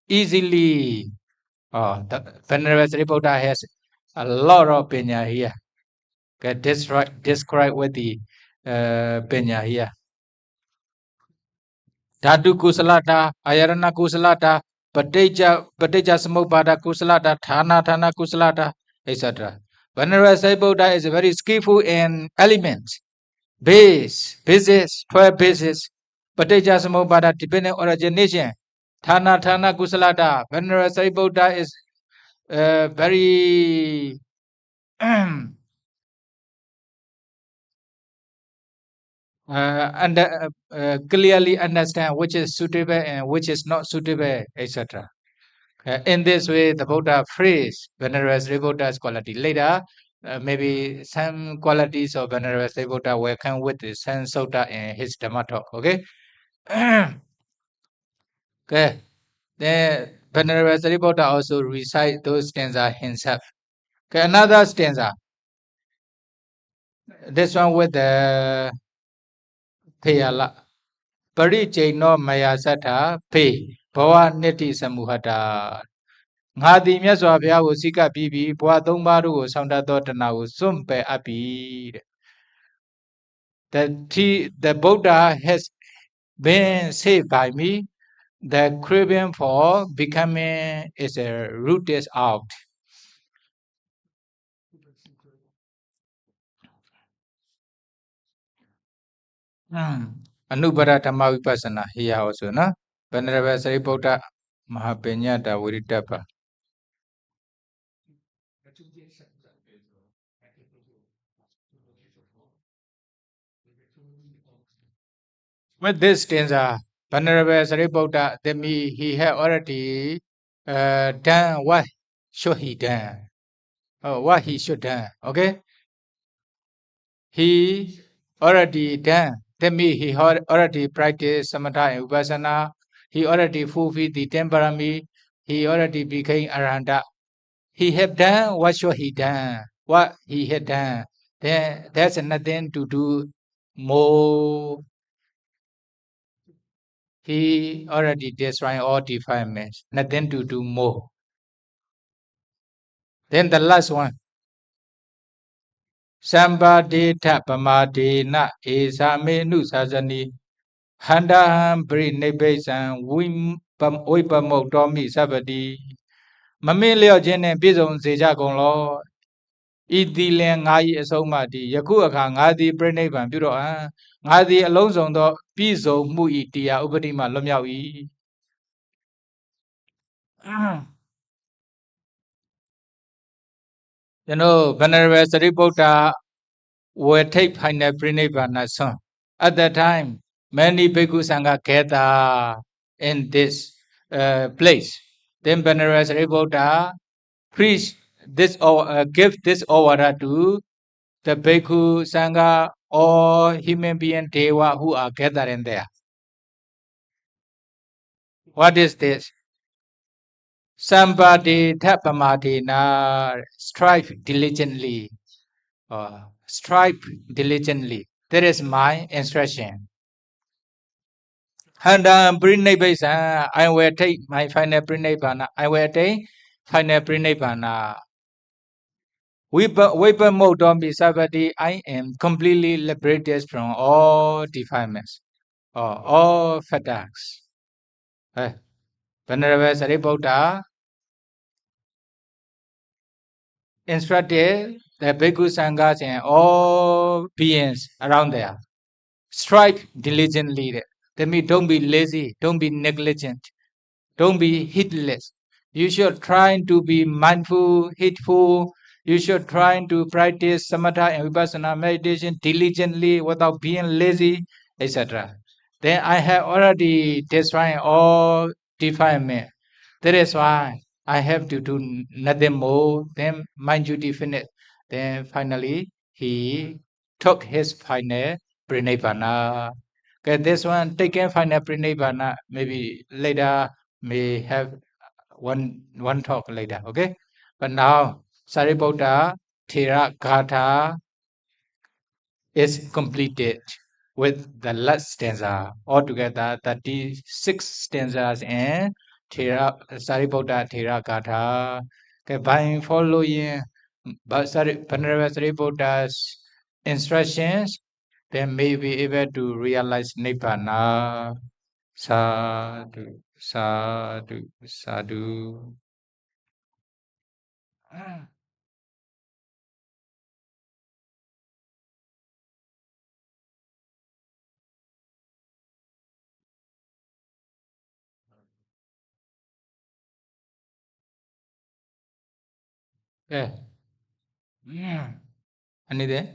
easily. The Venerable Sariputta has a lot of Penya here. Get described with the Penya here. Dhatu Kusalata, Ayarana Kusalata, Pateja Samubhada Kusalata, Thana Kusalata, etc. Venerable Sariputta is very skillful in elements, base, basis, 12 bases, Pateja Samubhada, dependent origination, Thana Kusalata. Venerable Sariputta is very clearly understand which is suitable and which is not suitable, etc. In this way, the Buddha phrase Venerable Sariputta's quality. Later, maybe some qualities of Venerable Sariputta will come with the San Sutta in his Dhamma talk. Okay? Okay. Then Venerable Sariputta also recite those stanzas himself. Okay, another stanza. This one with the Thayala. Parichaino Maya Sata Pe Bhava Niti Samuhata. Ngā tīမြတ်စွာဘုရားကိုစိကပြီးပြီးဘဝသုံးပါးတို့ကိုဆောင်တတ်သောတဏှာကိုစွန့်ပယ်အပ်ပြီတဲ့ The Buddha has been saved by me. The craving for becoming is rooted out. Anubhara Dhamma Vipassana here also, no? Venerable Sāriputta Mahapeññata Virittappa. With this stanza, Venerable Sāriputta, that means he had already done what should he done, what he should done. Okay, he already done. That means he already practiced samatha and vipassana. He already fulfilled the 10 parami. He already became arahanta. He had done what should he done. What he had done. Then there's nothing to do more. He already destroyed all defilements. Nothing to do more. Then the last one. Sambadeta pamadena esamenu sasani handaham bri nebesan vipamotomi sabadi. Mami leo jene bizon seja gonglo. Idile ngai esomati. Yaku aka ngadi prenevan puro an. Ngadi alonso do bizo mu itia upadima lomyawi. You know, Venerable Sāriputta will take final pranavana song. At that time, many bhikkhu sangha gather in this place. Then Venerable Sāriputta preach this or give this order to the bhikkhu sangha or human being deva who are gathered in there. What is this? Somebody tapamadina, strive diligently. Strive diligently. That is my instruction. Handa Prinabasa, I will take my final Prinabana. I will take final Prinabana. Weapon mode on Bisabati, I am completely liberated from all defilements or all fatigues. Venerable Sāriputta instructed the Bhikkhu Sanghas and all beings around there. Strive diligently. That means don't be lazy, don't be negligent, don't be heedless. You should try to be mindful, heedful. You should try to practice samatha and vipassana meditation diligently without being lazy, etc. Then I have already destroyed all defilement. That is why I have to do nothing more than mind duty finish. Then finally he took his final pranayana. Okay, this one taken final pranayana. Maybe later may have one talk later. Okay, but now Sāriputta Thera gāthā is completed with the last stanza. Altogether, 36 stanzas in Sāriputta Thera gāthā. Okay, by following Venerable Sāriputta's instructions, they may be able to realize Nibbana. Sadhu, sadhu, sadhu. Yeah. Any there?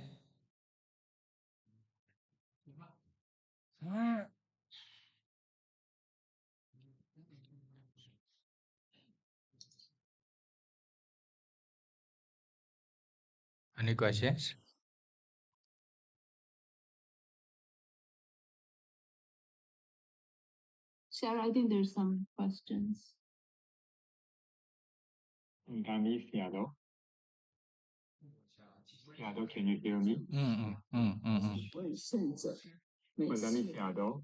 Any questions? Sarah, I think there's some questions. Gami Fiado. Fiado, can you hear me? Gami Fiado.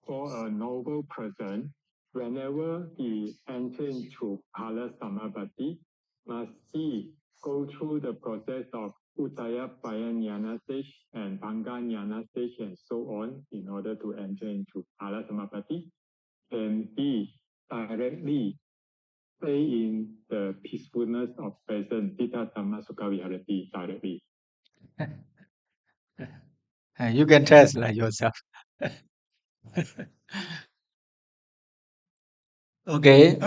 For a noble person, whenever he enters into Phala Samapatti, must he go through the process of Utayapaya Jnana stage and Panga Jnana stage and so on in order to enter into Phala Samapatti? Can he directly stay in the peacefulness of present Citta Dhamma Sukha Viharati directly? You can translate yourself. Okay.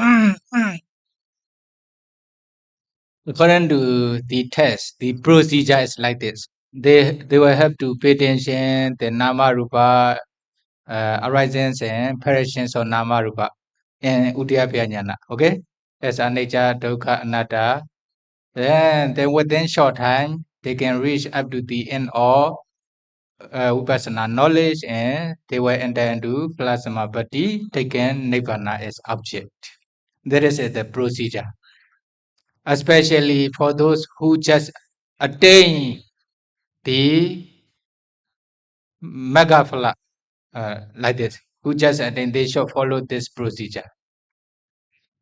According to the test, the procedure is like this. They will have to pay attention the nama rupa arisings and perishes of nama rupa in Udiyabhya Jnana. Okay, as anicca, dukkha, anatta. Then within short time they can reach up to the end of vipassana knowledge and they will enter into plasmapatti, taking nibbana as object. That is the procedure. Especially for those who just attain the megaphala like this, who just attain, they should follow this procedure.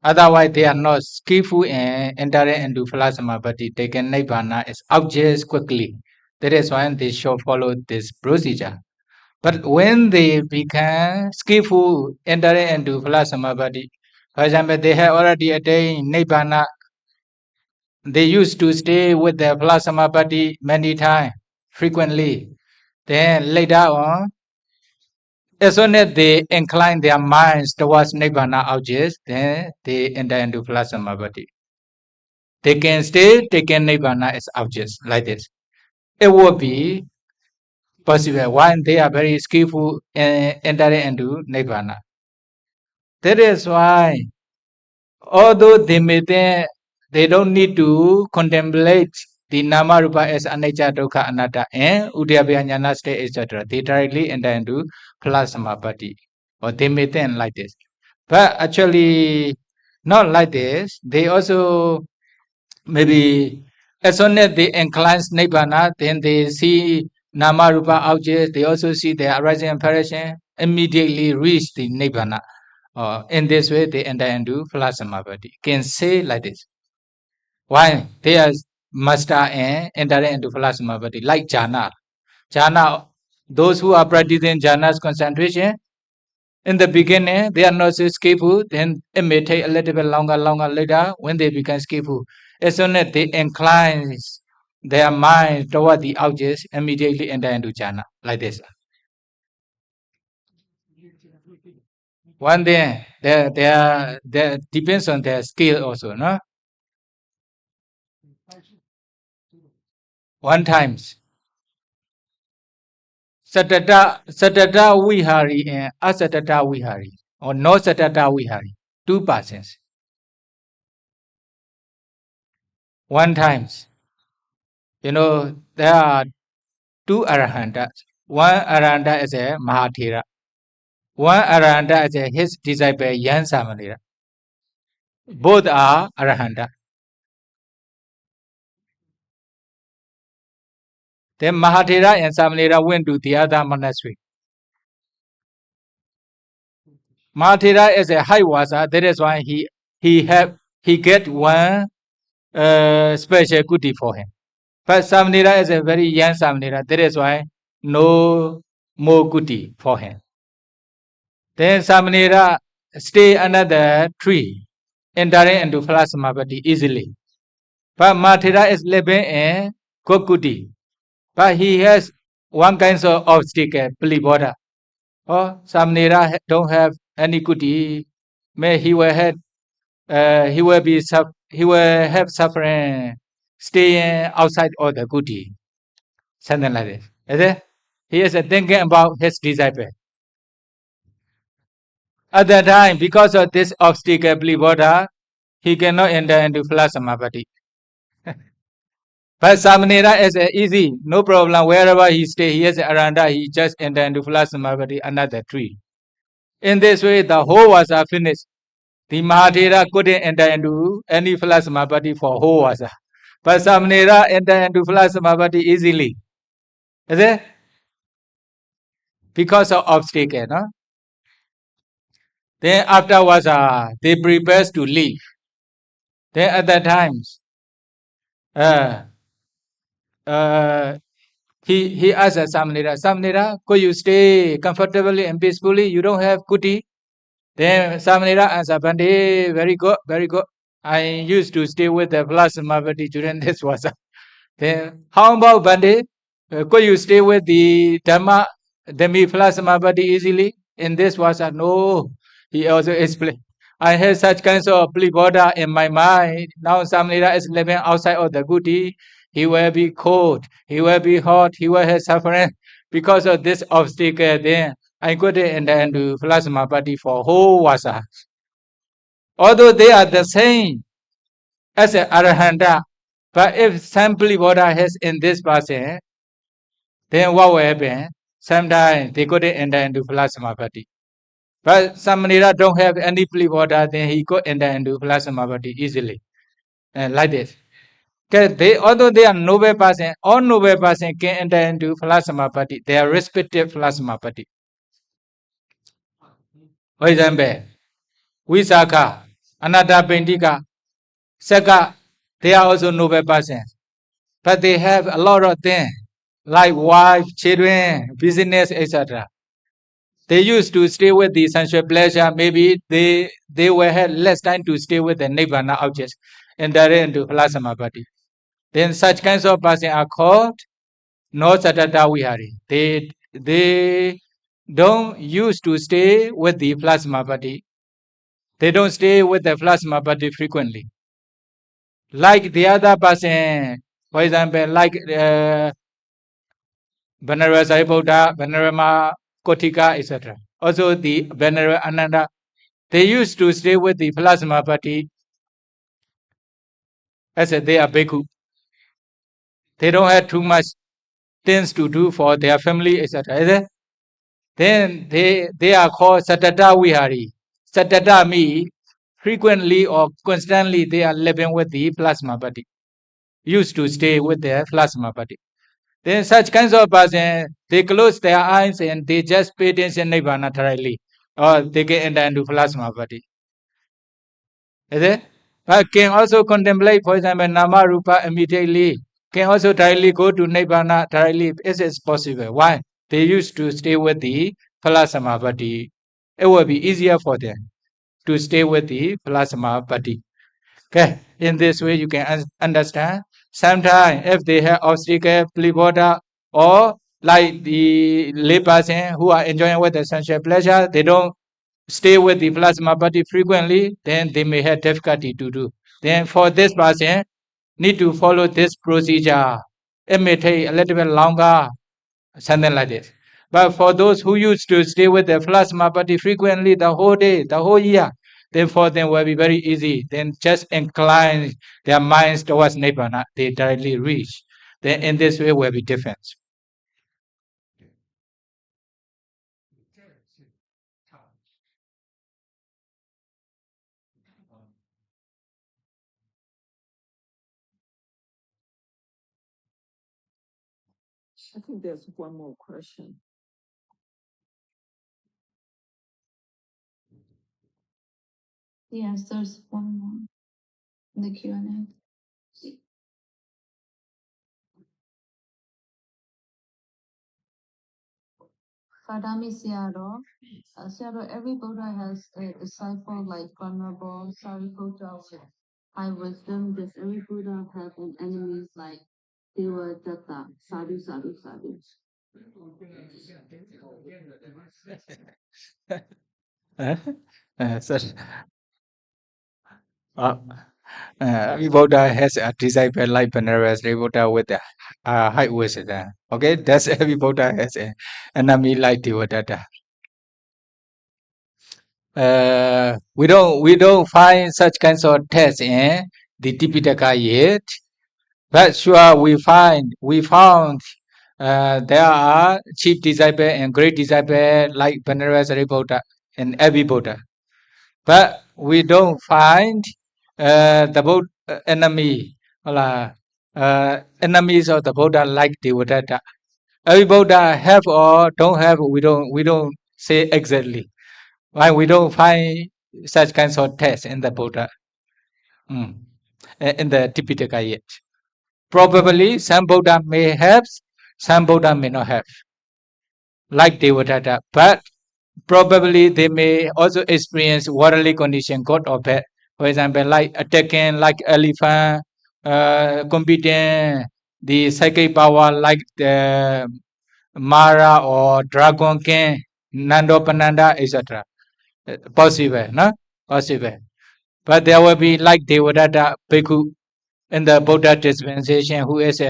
Otherwise, they are not skillful and entering into plasmapatti, taking nibbana as objects quickly. That is why they should follow this procedure. But when they become skillful, entering into plasmapatti, for example, they have already attained nibbana. They used to stay with the plasmapatti many times, frequently. Then later on, as soon as they incline their minds towards nibbana objects, then they enter into plasmapatti. They can stay taking nibbana as objects like this. It would be possible when they are very skillful in entering into nibbana. That is why, although they may think they don't need to contemplate the nama rupa as anicca, dukkha, anatta, and udyabhya jnana state, etc., they directly enter into plasmapatti. Or they may think like this. But actually, not like this. They also maybe as soon as they incline nibbana, then they see nama rupa objects. They also see their arising and perishing. immediately reach the Nibbana. In this way, they enter into Phalasamappati. Can say like this. Why? They are master and enter into Phalasamappati, like jhana. Jhana, those who are practicing jhana's concentration, in the beginning, they are not so skillful, then it may take a little bit longer later when they become skillful. As soon as they incline their mind toward the objects, immediately enter into jhana, like this. One thing, there depends on their skill also, no? One times. Satata Vihari and Asatata Vihari, or no Satata Vihari, 2 persons. One times. You know, there are 2 Arahantas. One Arahanta is a Mahathira. One Arahanta is his disciple Yan Samanira. Both are Arahanta. Then Mahathira and Samanira went to the other monastery. Mahathira is a high wasa. That is why he get one special kuti for him. But Samanira is a very young Samanira. That is why no more kuti for him. Then Samanira stay another tree, entering into Phalasamappati easily. But Mahathira is living in Kokuti. But he has one kind of obstacle, Paliboda. Oh, Samanira don't have any kuti. May he will have suffering staying outside of the kuti. Something like this. Is it? He is thinking about his disciple. At that time, because of this obstacle, Paliboda, he cannot enter into Phalasamappati. But Samanera is easy, no problem. Wherever he stay, he has aranda, he just enter into Phalasamappati, another tree. In this way, the whole vasa finished. The Mahathira couldn't enter into any Phalasamappati for whole vasa. But Samanera enter into Phalasamappati easily. Is it? Because of obstacle, no? Then afterwards, they prepare to leave. Then at that times, he asked Samanera, could you stay comfortably and peacefully? You don't have kuti. Then Samanera answered, Bhante, very good, very good. I used to stay with the Phalasamappati during this vasa. Then how about Bhante? Could you stay with the Dhamma, Demi Phalasamappati easily? In this vasa, no. He also explained. I have such kinds of Paliboda in my mind. Now Samanera is living outside of the kuti. He will be cold, he will be hot, he will have suffering. Because of this obstacle, then I couldn't enter into Phalasamappati for whole vasa. Although they are the same as an Arahanta, but if some Paliboda has in this person, then what will happen? Sometimes they couldn't enter into Phalasamappati. But Samanera don't have any Paliboda, then he could enter into Phalasamappati easily. And like this. Although they are noble person, all noble person can enter into Phalasamappati, their respective Phalasamappati. For example, Visakha, Anatta Pendika, Saka, they are also noble persons. But they have a lot of things, like wife, children, business, etc. They used to stay with the sensual pleasure. Maybe they will have less time to stay with the Nibbana objects, enter into Phalasamappati. Then such kinds of persons are called no satata vihari. They don't used to stay with the Phalasamappati. They don't stay with the Phalasamappati frequently. Like the other person, for example, like Venerable Sāriputta, Venerable Kotika, etc. Also the Venerable Ananda, they used to stay with the Phalasamappati as they are bhikkhu. They don't have too much things to do for their family, etc. Then they are called satata vihari. Satata means frequently or constantly they are living with the Phalasamappati. Used to stay with their Phalasamappati. Then such kinds of person, they close their eyes and they just pay attention Nibbana directly, or they get enter into Phalasamabaddhi. Is it? But can also contemplate, for example, Nama Rupa immediately. Can also directly go to Nibbana directly. Is it possible? Why? They used to stay with the Phalasamabaddhi. It will be easier for them to stay with the Phalasamabaddhi. Okay, in this way you can understand. Sometimes if they have obstacle, pliboda, or like the lay person who are enjoying with the sensual pleasure, they don't stay with the plasma body frequently, then they may have difficulty to do. Then for this person, need to follow this procedure. It may take a little bit longer, something like this. But for those who used to stay with the plasma body frequently the whole day, the whole year, then for them will be very easy. Then just incline their minds towards Nibbana, they directly reach. Then in this way will be different. I think there's one more question. Yes, there's one more in the Q&A. Kadami Sayadaw. Sayadaw, every Buddha has a disciple like Venerable, Sāriputta with high wisdom. Does every Buddha have an enemy like Devadatta? Sadhu, sadhu, sadhu. Such, every Buddha has a disciple like Venerable Buddha with a high wisdom. Okay, that's every Buddha has an enemy like Devadatta. We don't find such kinds of tests in the Tipitaka yet, but sure we found there are chief disciple and great disciple like Venerable Sāriputta and every Buddha, but we don't find the Buddha enemy enemies of the Buddha like Devadatta. Every Buddha have or don't have, we don't say exactly. Why we don't find such kinds of tests in the Buddha, in the Tipitaka yet? Probably some Buddha may have, some Buddha may not have, like Devadatta. But probably they may also experience worldly condition, good or bad. For example, like attacking like elephant, competing the psychic power like the Mara or Dragon King, Nandopananda, etc. Possible, no? Possible. But there will be like Devadatta Bhikkhu in the Buddha dispensation who is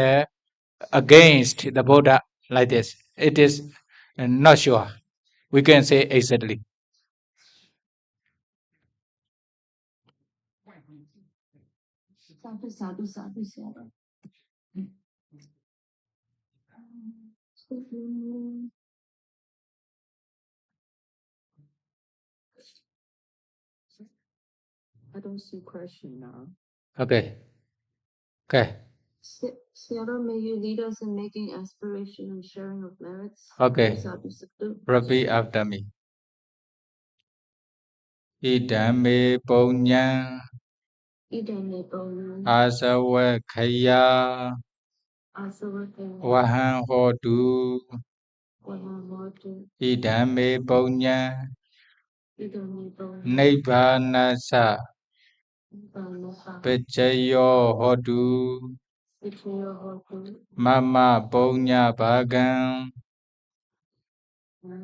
against the Buddha like this. It is not sure. We can say exactly. Sadhu, sadhu, sadhu, Sayadaw. I don't see question now. Okay. Okay. Sayadaw, may you lead us in making aspiration and sharing of merits. Okay. Sadhu, sadhu. Repeat after me. Idame punya Idame Bonu, asawakaya Asawakaya, wahan hotu. Wahamotu, Idame punya Idame Bonu, nibbanasa Vanaha, pechayo hotu. Vichayo Hotu, Mama punya bhagang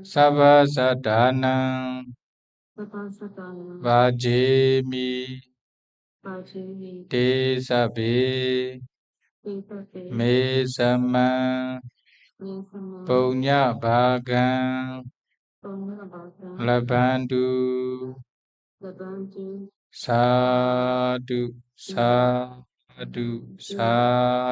Savasadanang Sapasatana, Vajemi Vajini, Te Sabe Vipate, Me Sama Nesama, Punya Bhagang Purnabhata, Labandu Labantu, Sadhu Sadhu Sadhu